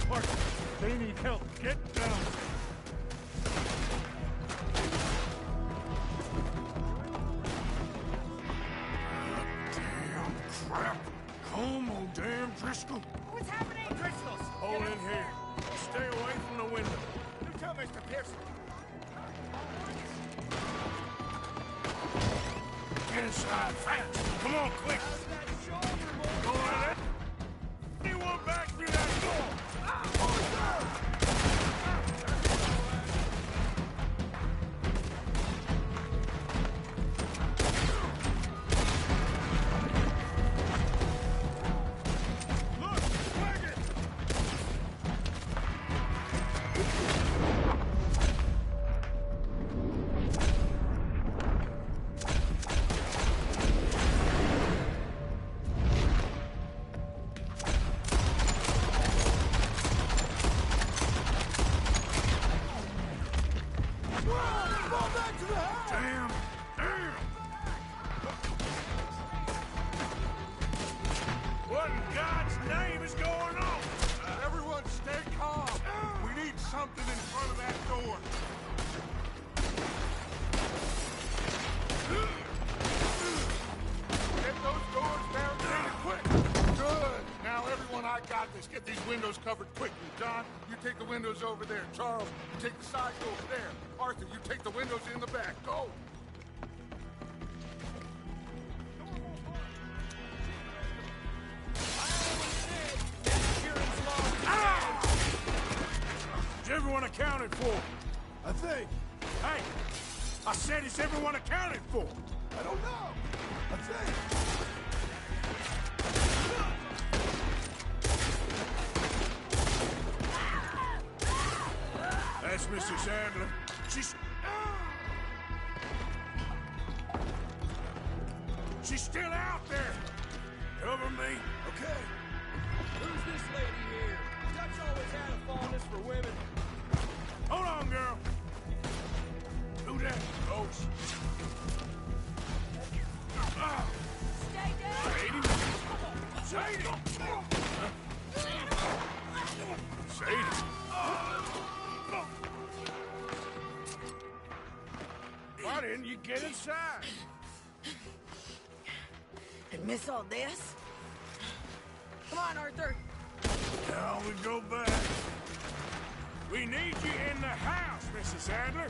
Mark, they need help. Get down. Damn crap. Come on, damn Driscoll. What's happening? Driscoll's! Hold in here. Stay away from the window. You tell Mr. Pearson. Get inside, fast. Come on, quick. Go at it. Anyone back through that door? Get these windows covered quickly. John, you take the windows over there. Charles, you take the side doors there. Arthur, you take the windows in the back. Go! Is everyone accounted for? I think. Hey, I said, is everyone accounted for? I don't know. I think. That's Mrs. Adler. She's still out there. Cover me. Okay. Who's this lady here? Dutch always had a fondness for women. Hold on, girl. Who that? Ghost. Stay down. Sadie. Sadie. Why didn't you get inside? And miss all this? Come on, Arthur. Now we go back. We need you in the house, Mrs. Adler.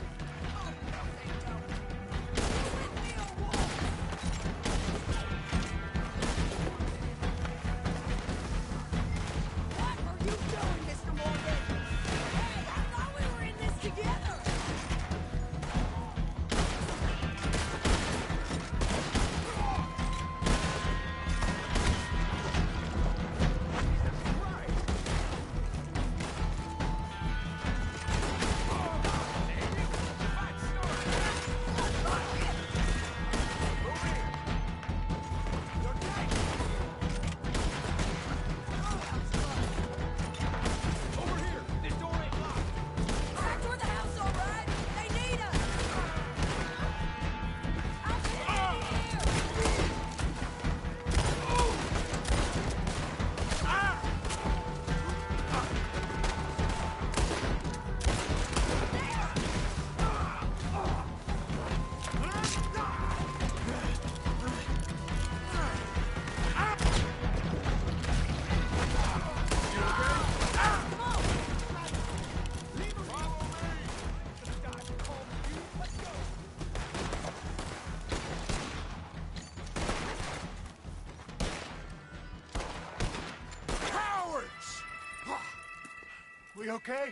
We okay?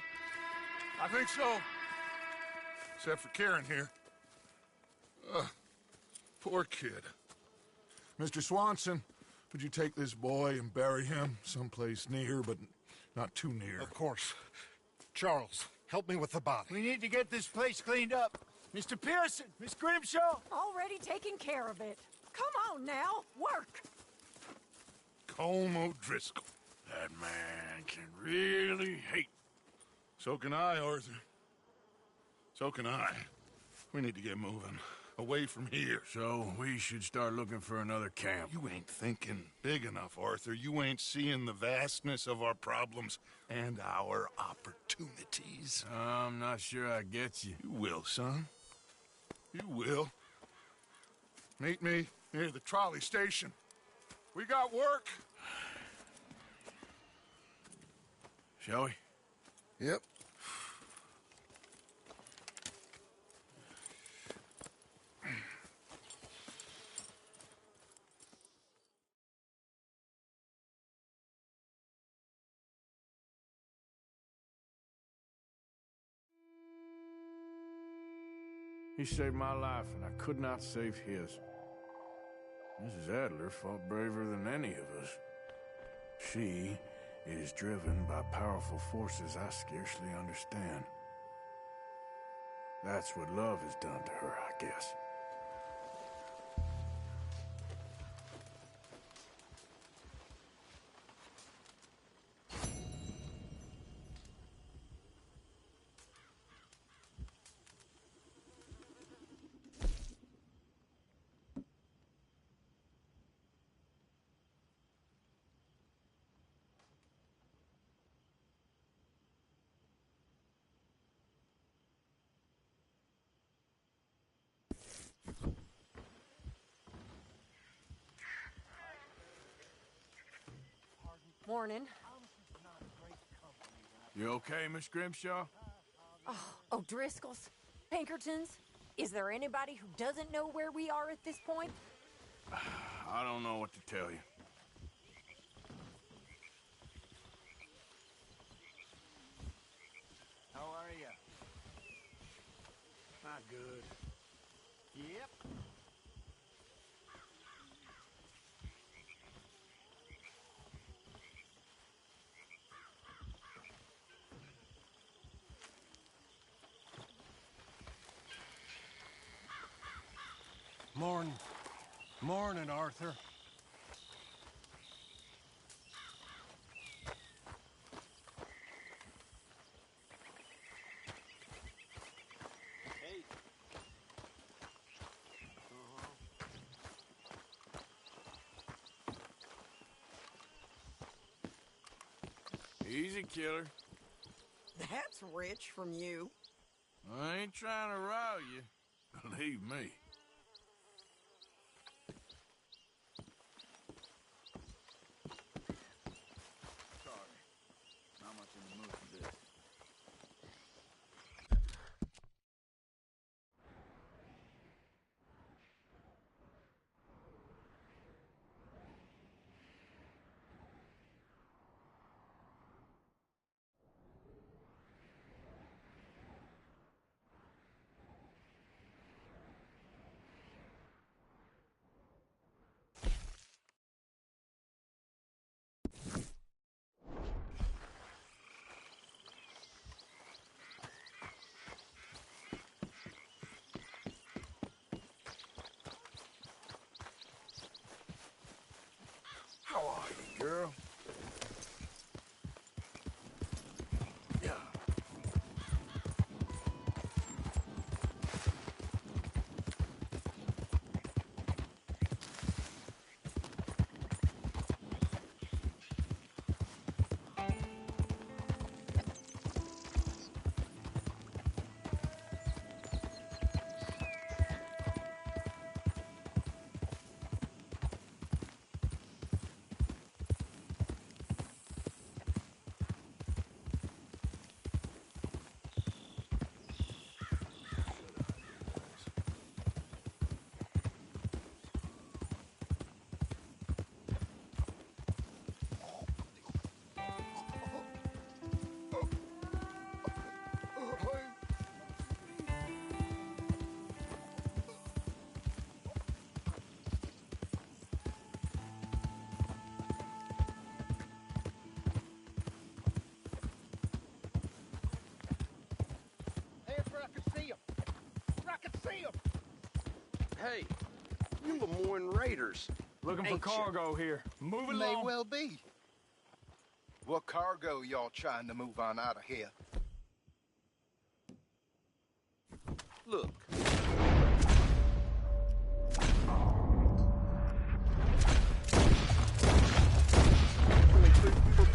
I think so. Except for Karen here. Poor kid. Mr. Swanson, would you take this boy and bury him someplace near, but not too near? Of course. Charles, help me with the body. We need to get this place cleaned up. Mr. Pearson, Miss Grimshaw. Already taking care of it. Come on now, work. Colm O'Driscoll. That man can really hate. So can I, Arthur. So can I. We need to get moving. Away from here. So, we should start looking for another camp. You ain't thinking big enough, Arthur. You ain't seeing the vastness of our problems and our opportunities. I'm not sure I get you. You will, son. You will. Meet me near the trolley station. We got work. Shall we? Yep. He saved my life, and I could not save his. Mrs. Adler fought braver than any of us. She is driven by powerful forces I scarcely understand. That's what love has done to her, I guess. Morning. You okay, Miss Grimshaw? Oh, O'Driscoll's, Pinkertons. Is there anybody who doesn't know where we are at this point? I don't know what to tell you. How are you? Not good. Yep. Morning, Arthur. Hey. Easy, killer. That's rich from you. I ain't trying to rile you. Believe me. girl. Yeah. Hey, you Lemoyne Raiders. Looking for ain't you? cargo here. Move May along. well be. What cargo y'all trying to move on out of here? Look.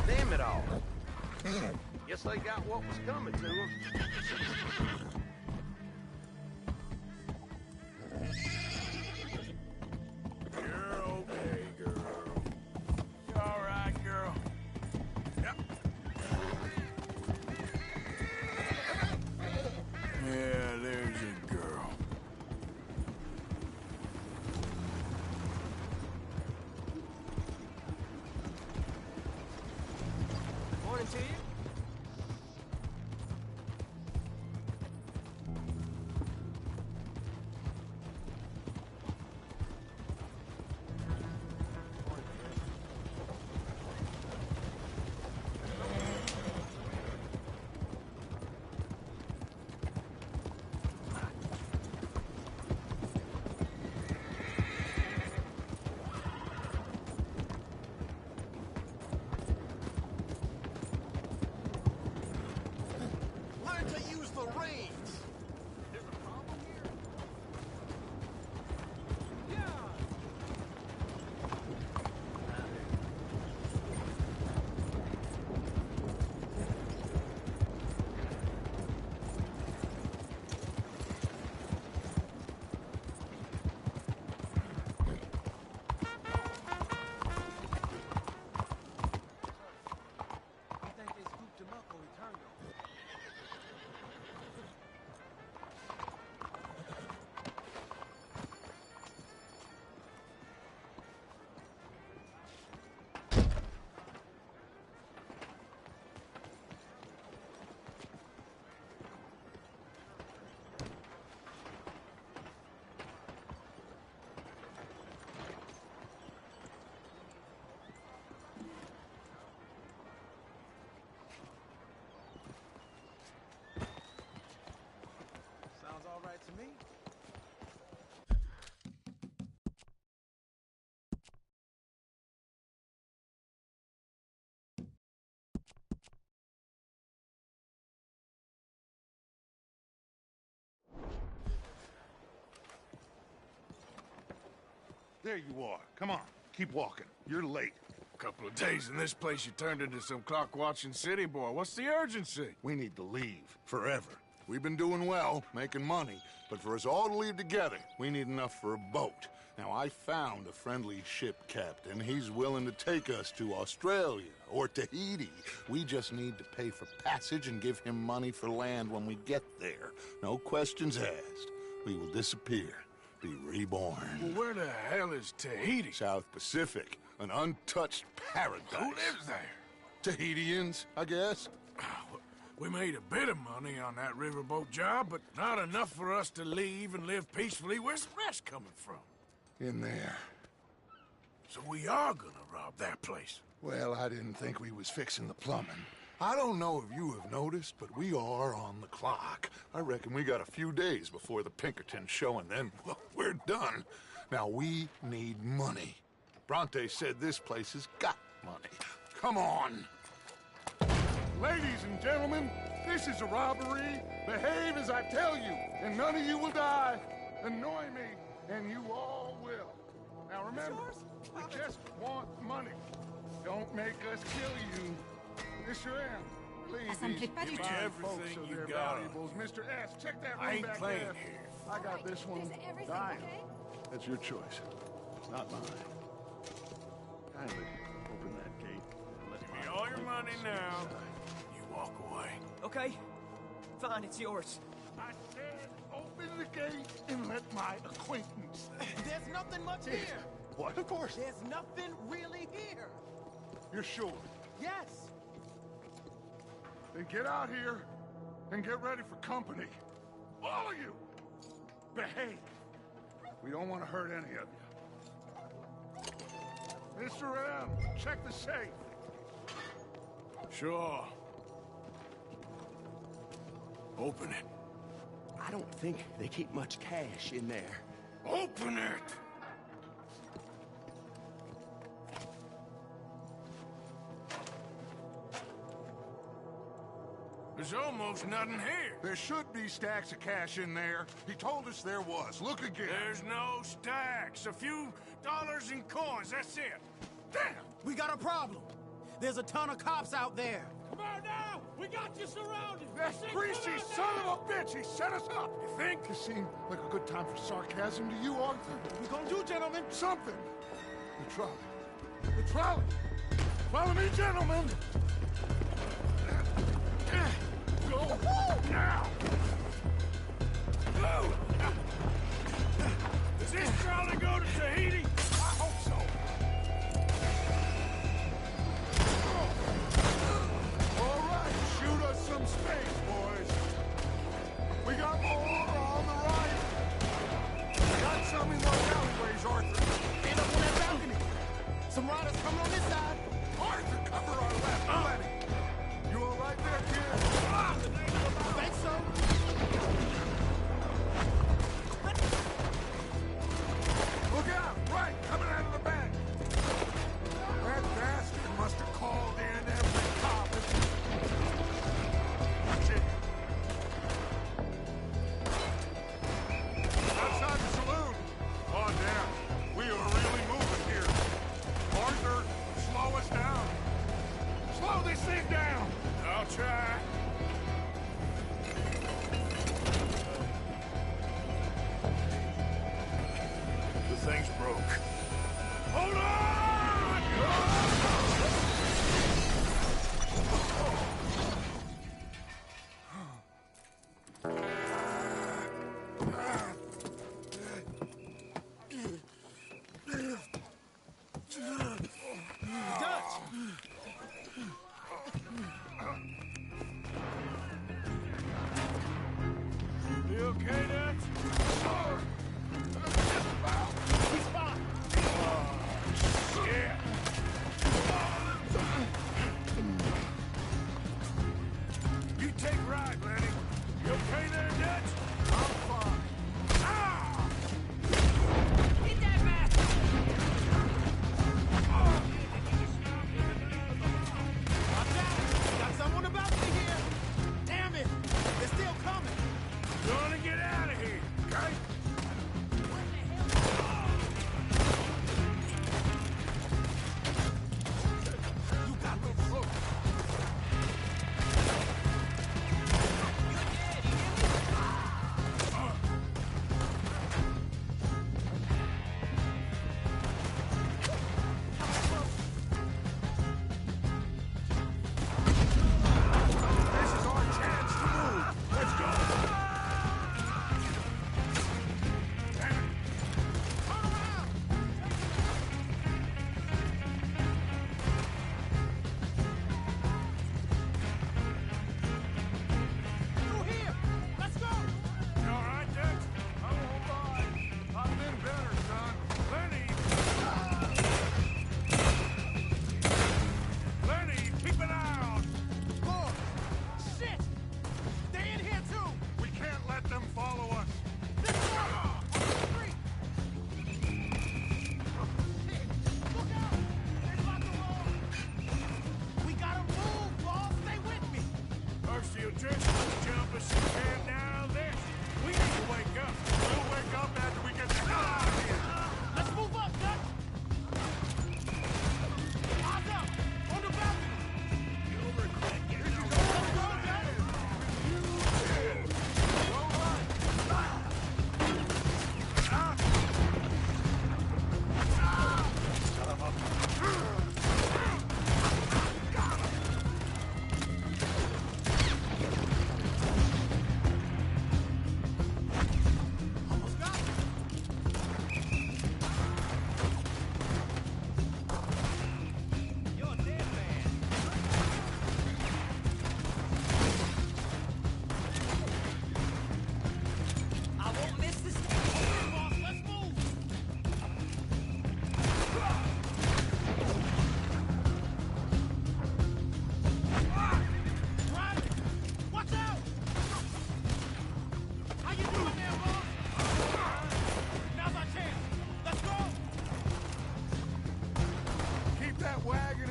Damn it all. Guess they got what was coming to them. You're okay, girl. You all right, girl? Yep. Yeah, there's your girl. Morning to you. Learn to use the reins. There's a problem here? I think they scooped him up when we turned him. Sounds all right to me. There you are. Come on, keep walking. You're late. Couple of days in this place, you turned into some clock-watching city boy. What's the urgency? We need to leave. Forever. We've been doing well, making money, but for us all to leave together, we need enough for a boat. Now, I found a friendly ship captain. He's willing to take us to Australia or Tahiti. We just need to pay for passage and give him money for land when we get there. No questions asked. We will disappear, be reborn. Well, where the hell is Tahiti? South Pacific, an untouched paradise. Who lives there? Tahitians, I guess. We made a bit of money on that riverboat job, but not enough for us to leave and live peacefully. Where's the rest coming from? In there. So we are gonna rob that place. Well, I didn't think we was fixing the plumbing. I don't know if you have noticed, but we are on the clock. I reckon we got a few days before the Pinkertons show, and then, well, we're done. Now, we need money. Bronte said this place has got money. Come on! Ladies and gentlemen, this is a robbery. Behave as I tell you, and none of you will die. Annoy me, and you all will. Now remember, we just want money. Don't make us kill you. Mr. M, please. Give me everything you got. Valuables. Mr. S, check that room I ain't back playing there. here. I got this one. Diane, that's your choice. It's not mine. Kindly open that gate and let Give me all your money now. You walk away. Okay. Fine, it's yours. I said open the gate and let my acquaintance. There's nothing much here. What? Of course. There's nothing really here. You're sure? Yes. Then get out here and get ready for company. All of you! Behave. We don't want to hurt any of you. Mr. M, check the safe. Sure. Open it. I don't think they keep much cash in there. Open it! There's almost nothing here. There should be stacks of cash in there. He told us there was. Look again. There's no stacks. A few dollars in coins, that's it. Damn! We got a problem. There's a ton of cops out there. Come on now! We got you surrounded! That greasy son of a bitch! He set us up! You think? This seemed like a good time for sarcasm to you, Arthur? What we gonna do, gentlemen? Something! The trolley. The trolley! Follow me, gentlemen! Go! Now! Go! Does this trolley go to Tahiti? I hope so. All right, shoot us some space, boys. We got more on the right. Got some in those alleyways, Arthur. Stand up on that balcony. Some riders coming on this side. Arthur, cover our left. Ready. You all right there, kid? I think so. Look out! Right, coming out of the back. That bastard must have called in every cop. Watch it. Outside the saloon. Oh, damn. We are really moving here. Arthur, slow us down. Slow this thing down. I'll try. The thing's broke. Hold on! You okay, Dutch? He's fine. just jump us some can now this. We need to wake up. We'll wake up after we get the hell out of here. Let's move up, Dutch! Eyes up! On the balcony! You'll regret getting on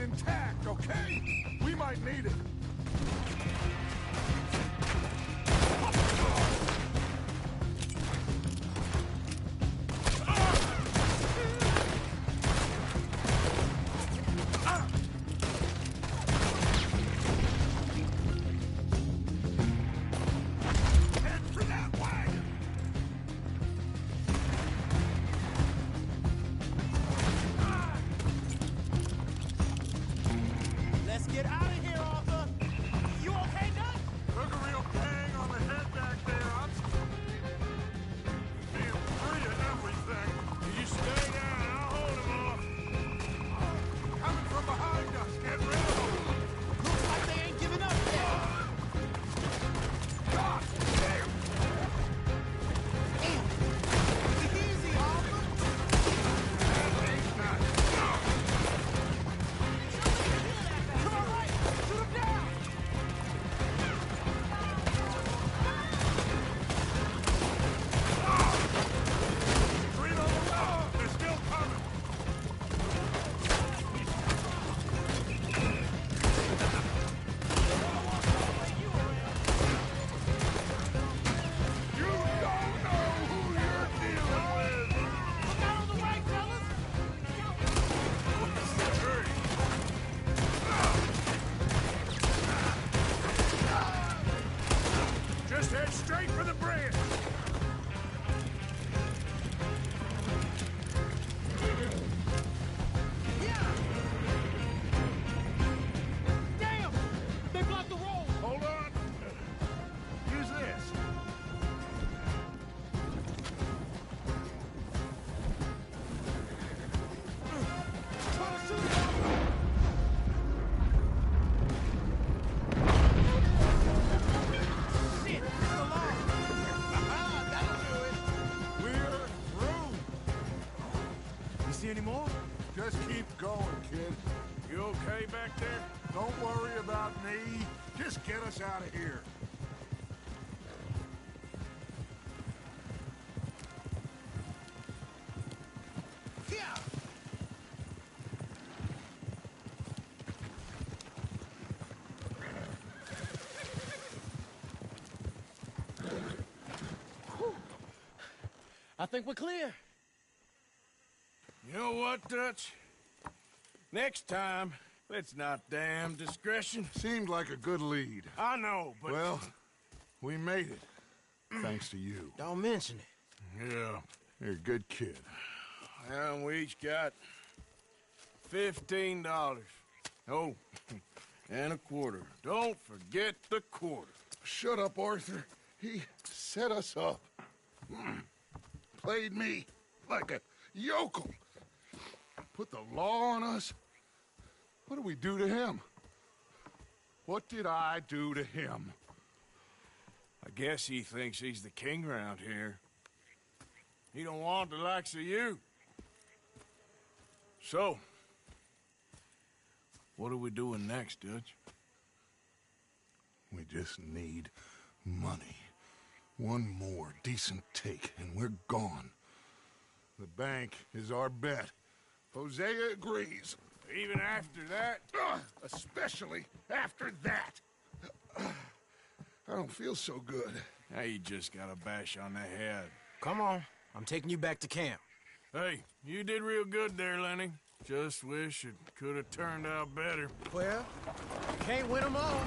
intact, okay? We might need it. Let's get out of here, Arthur! You okay, Doc? Took a real bang on the head back there. I'm being free of everything. You stay down. I'll hold him off. Coming from behind us. Get rid of them. Looks like they ain't giving up yet. God damn! Damn! Take it easy, Arthur! That ain't nice. Come on, right! Shoot him down! Three on the wall. They're still coming. You don't know who you're dealing with. Look out on the right, fellas! Just head straight for the bridge. Damn! They blocked the road! Hold on. Use this. Shit! It's the law! Aha! That'll do it! We're through. You see any more? Just keep going, kid. You okay back there? Don't worry about me. Just get us out of here. Yeah! Whew. I think we're clear. You know what, Dutch? Next time, let's not damn discretion. Seemed like a good lead. I know, but... Well, we made it. Thanks to you. Don't mention it. Yeah. You're a good kid. And we each got $15. Oh, and a quarter. Don't forget the quarter. Shut up, Arthur. He set us up. Played me like a yokel. Put the law on us. What did we do to him? What did I do to him? I guess he thinks he's the king around here. He don't want the likes of you. So, what are we doing next, Dutch? We just need money. One more decent take, and we're gone. The bank is our bet. Hosea agrees. Even after that? Especially after that. I don't feel so good. Hey, you just got a bash on the head. Come on. I'm taking you back to camp. Hey, you did real good there, Lenny. Just wish it could have turned out better. Well, you can't win them all.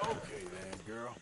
Okay then, girl.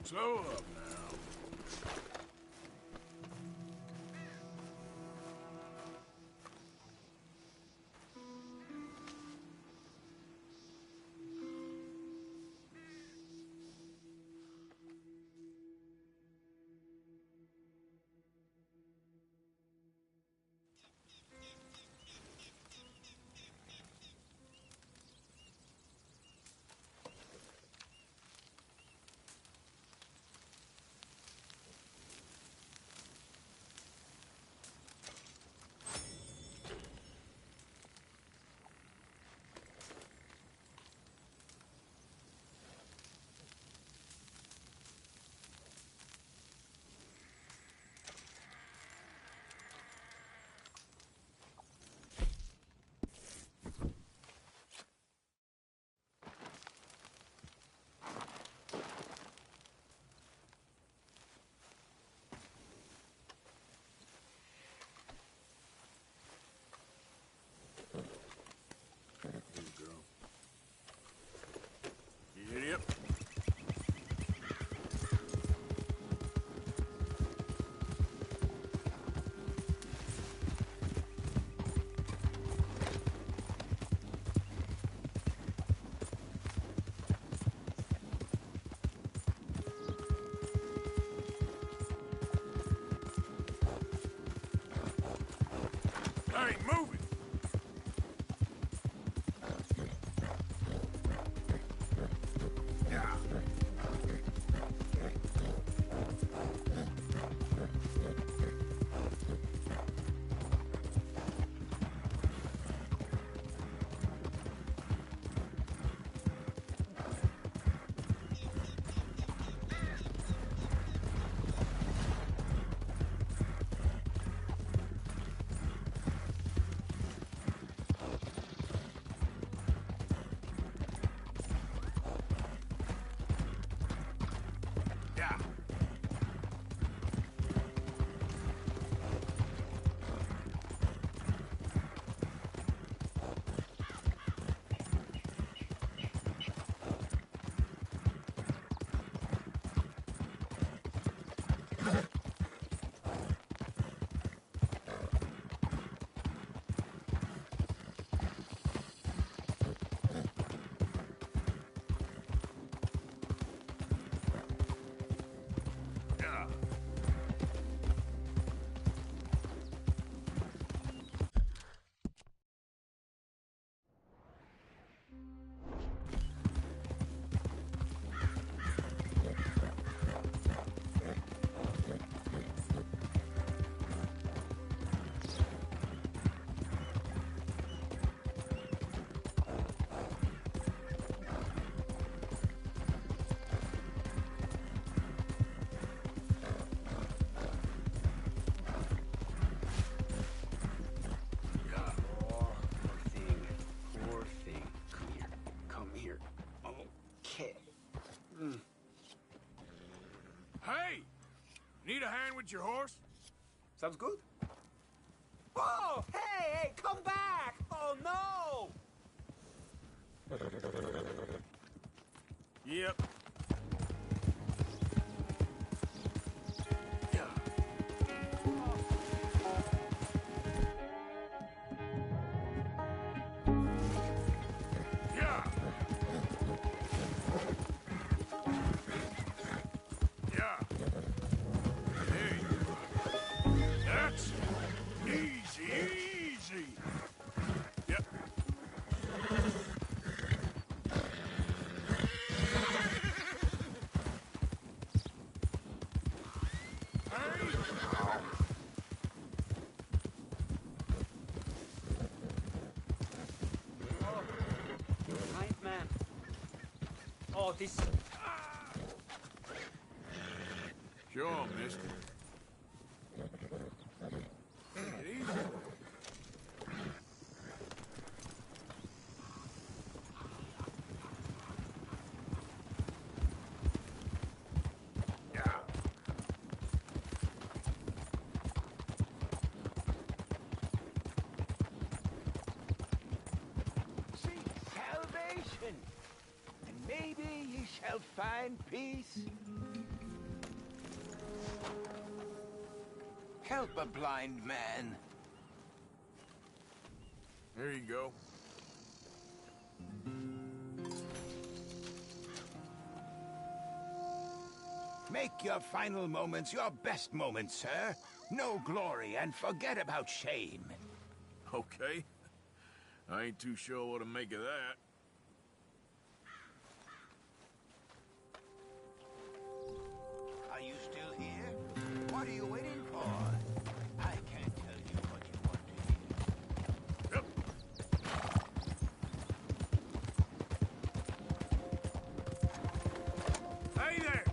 Slow up now. Idiot. Hey, move it! get your horse? Sounds good. Oh, hey, come back! Oh, no! Yep. Oh, this... Sure, mister. Take it easy. Seek salvation, and maybe ye shall find peace. Help a blind man. There you go. Make your final moments your best moments, sir. No glory and forget about shame. Okay. I ain't too sure what to make of that. Are you still here? What are you waiting for? I can't tell you what you want to hear. Hey there!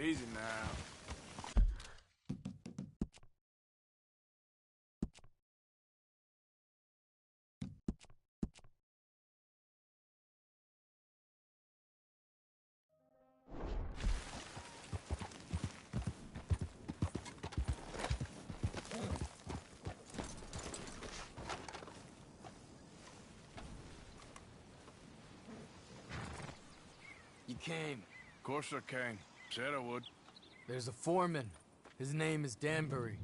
Easy now. You came. Of course I came. Said I would. There's a foreman. His name is Danbury.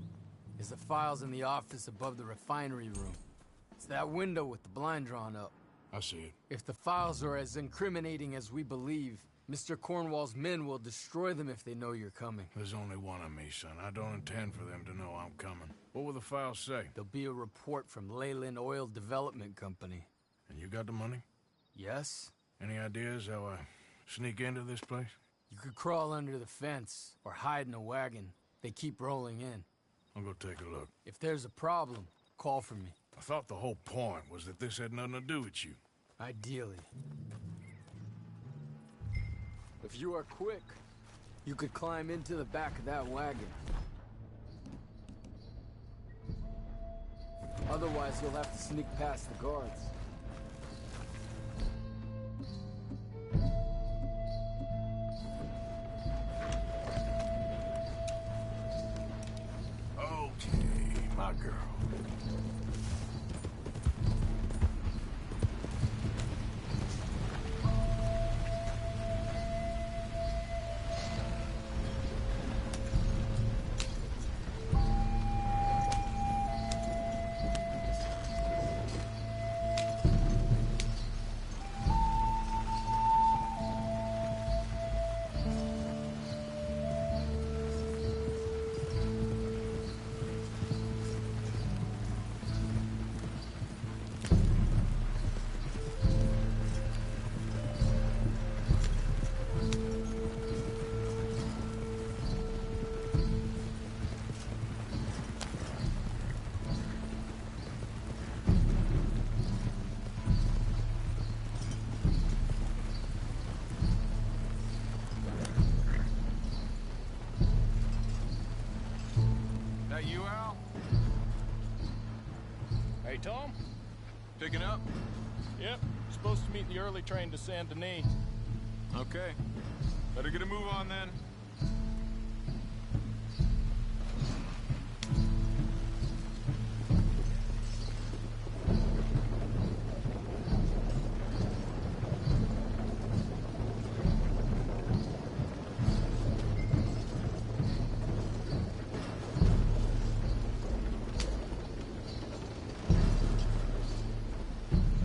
There's the files in the office above the refinery room. It's that window with the blind drawn up. I see it. If the files are as incriminating as we believe, Mr. Cornwall's men will destroy them if they know you're coming. There's only one of me, son. I don't intend for them to know I'm coming. What will the files say? There'll be a report from Leyland Oil Development Company. And you got the money? Yes? Any ideas how I sneak into this place? You could crawl under the fence or hide in a wagon. They keep rolling in. I'll go take a look. If there's a problem, call for me. I thought the whole point was that this had nothing to do with you. Ideally. If you are quick, you could climb into the back of that wagon. Otherwise, you'll have to sneak past the guards. Okay, my girl. That you, Al? Hey, Tom? Picking up? Yep. Supposed to meet the early train to Saint Denis. Okay. Better get a move on then.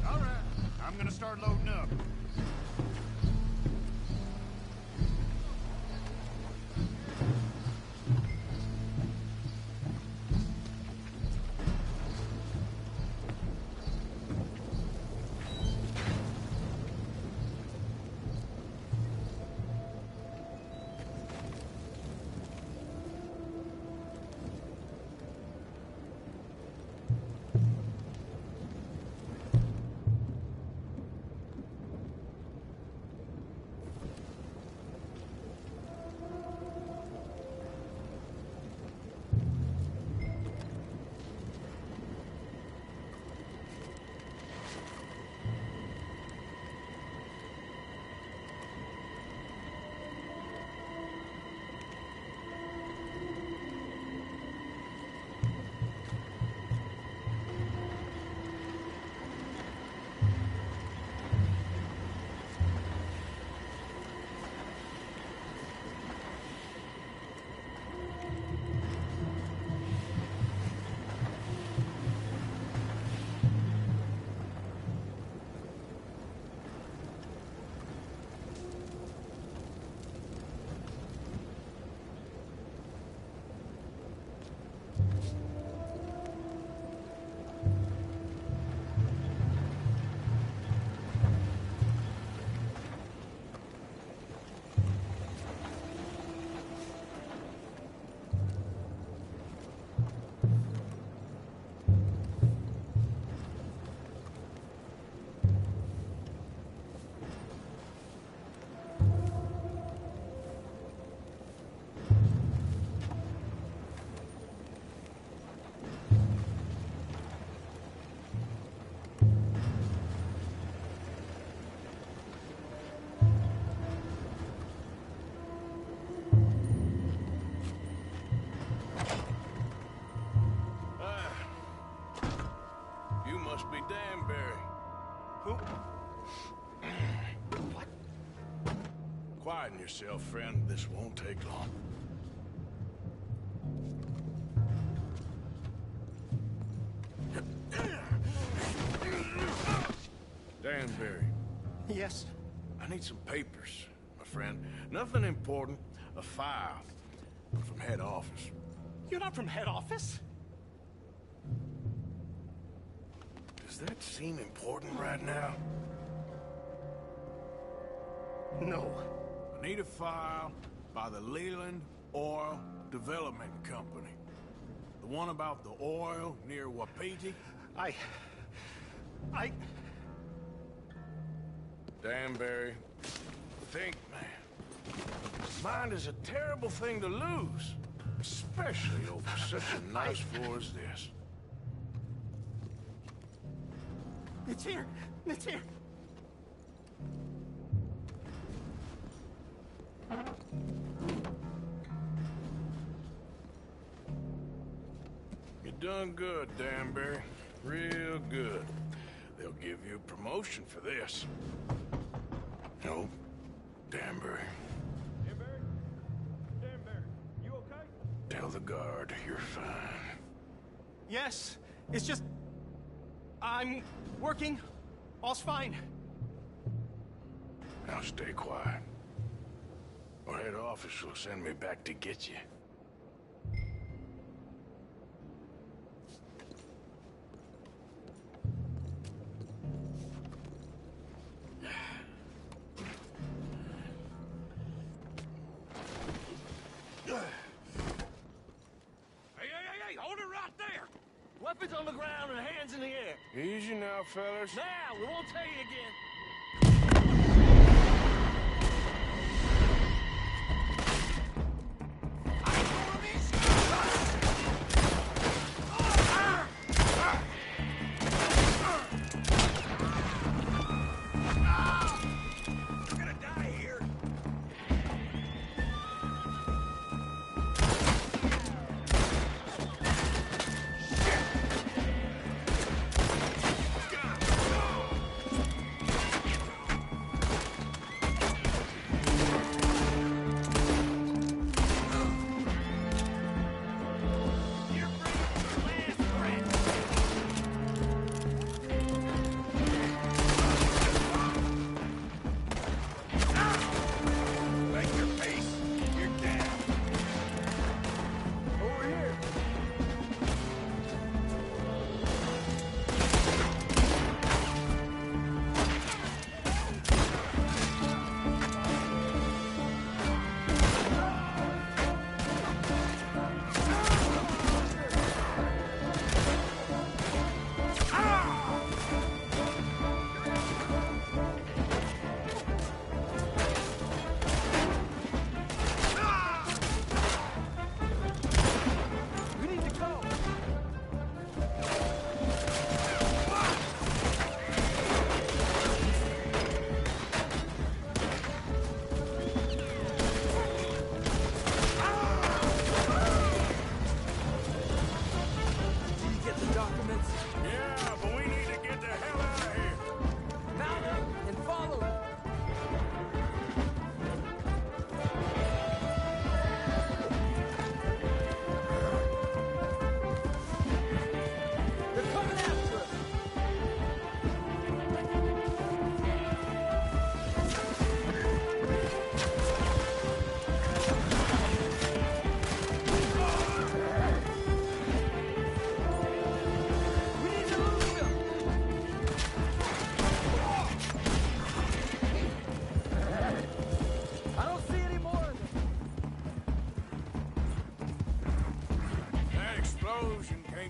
All right, I'm gonna start loading up. You must be Danbury. Who? What? Quieten yourself, friend. This won't take long. Danbury. Yes? I need some papers, my friend. Nothing important. A file from head office. You're not from head office? Does that seem important right now? No. I need a file by the Leland Oil Development Company. The one about the oil near Wapiti? Danbury, think, man. Mind is a terrible thing to lose. Especially over such a nice floor as this. It's here. It's here. You done good, Danbury. Real good. They'll give you a promotion for this. No, Danbury. Danbury? Danbury, you okay? Tell the guard you're fine. Yes. It's just... I'm working. All's fine. Now stay quiet. Or head office will send me back to get you. Hey, hold it right there! Weapons on the ground and hands in the air. Easy now, fellas. Now, we won't tell you again. You're gonna die here.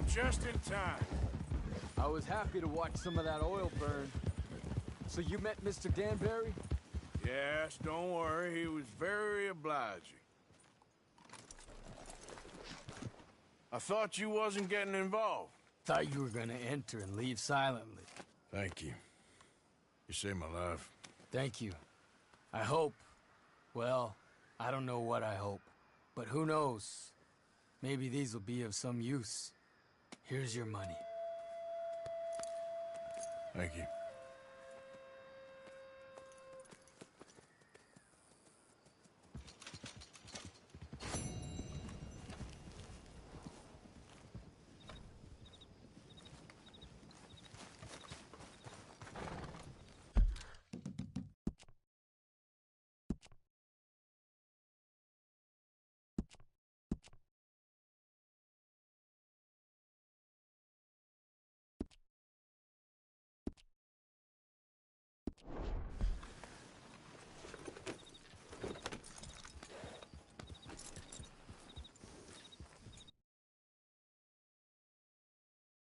came just in time. I was happy to watch some of that oil burn. So you met Mr. Danbury? Yes, don't worry. He was very obliging. I thought you wasn't getting involved. Thought you were gonna enter and leave silently. Thank you. You saved my life. Thank you. I hope. Well, I don't know what I hope. But who knows? Maybe these will be of some use. Here's your money. Thank you.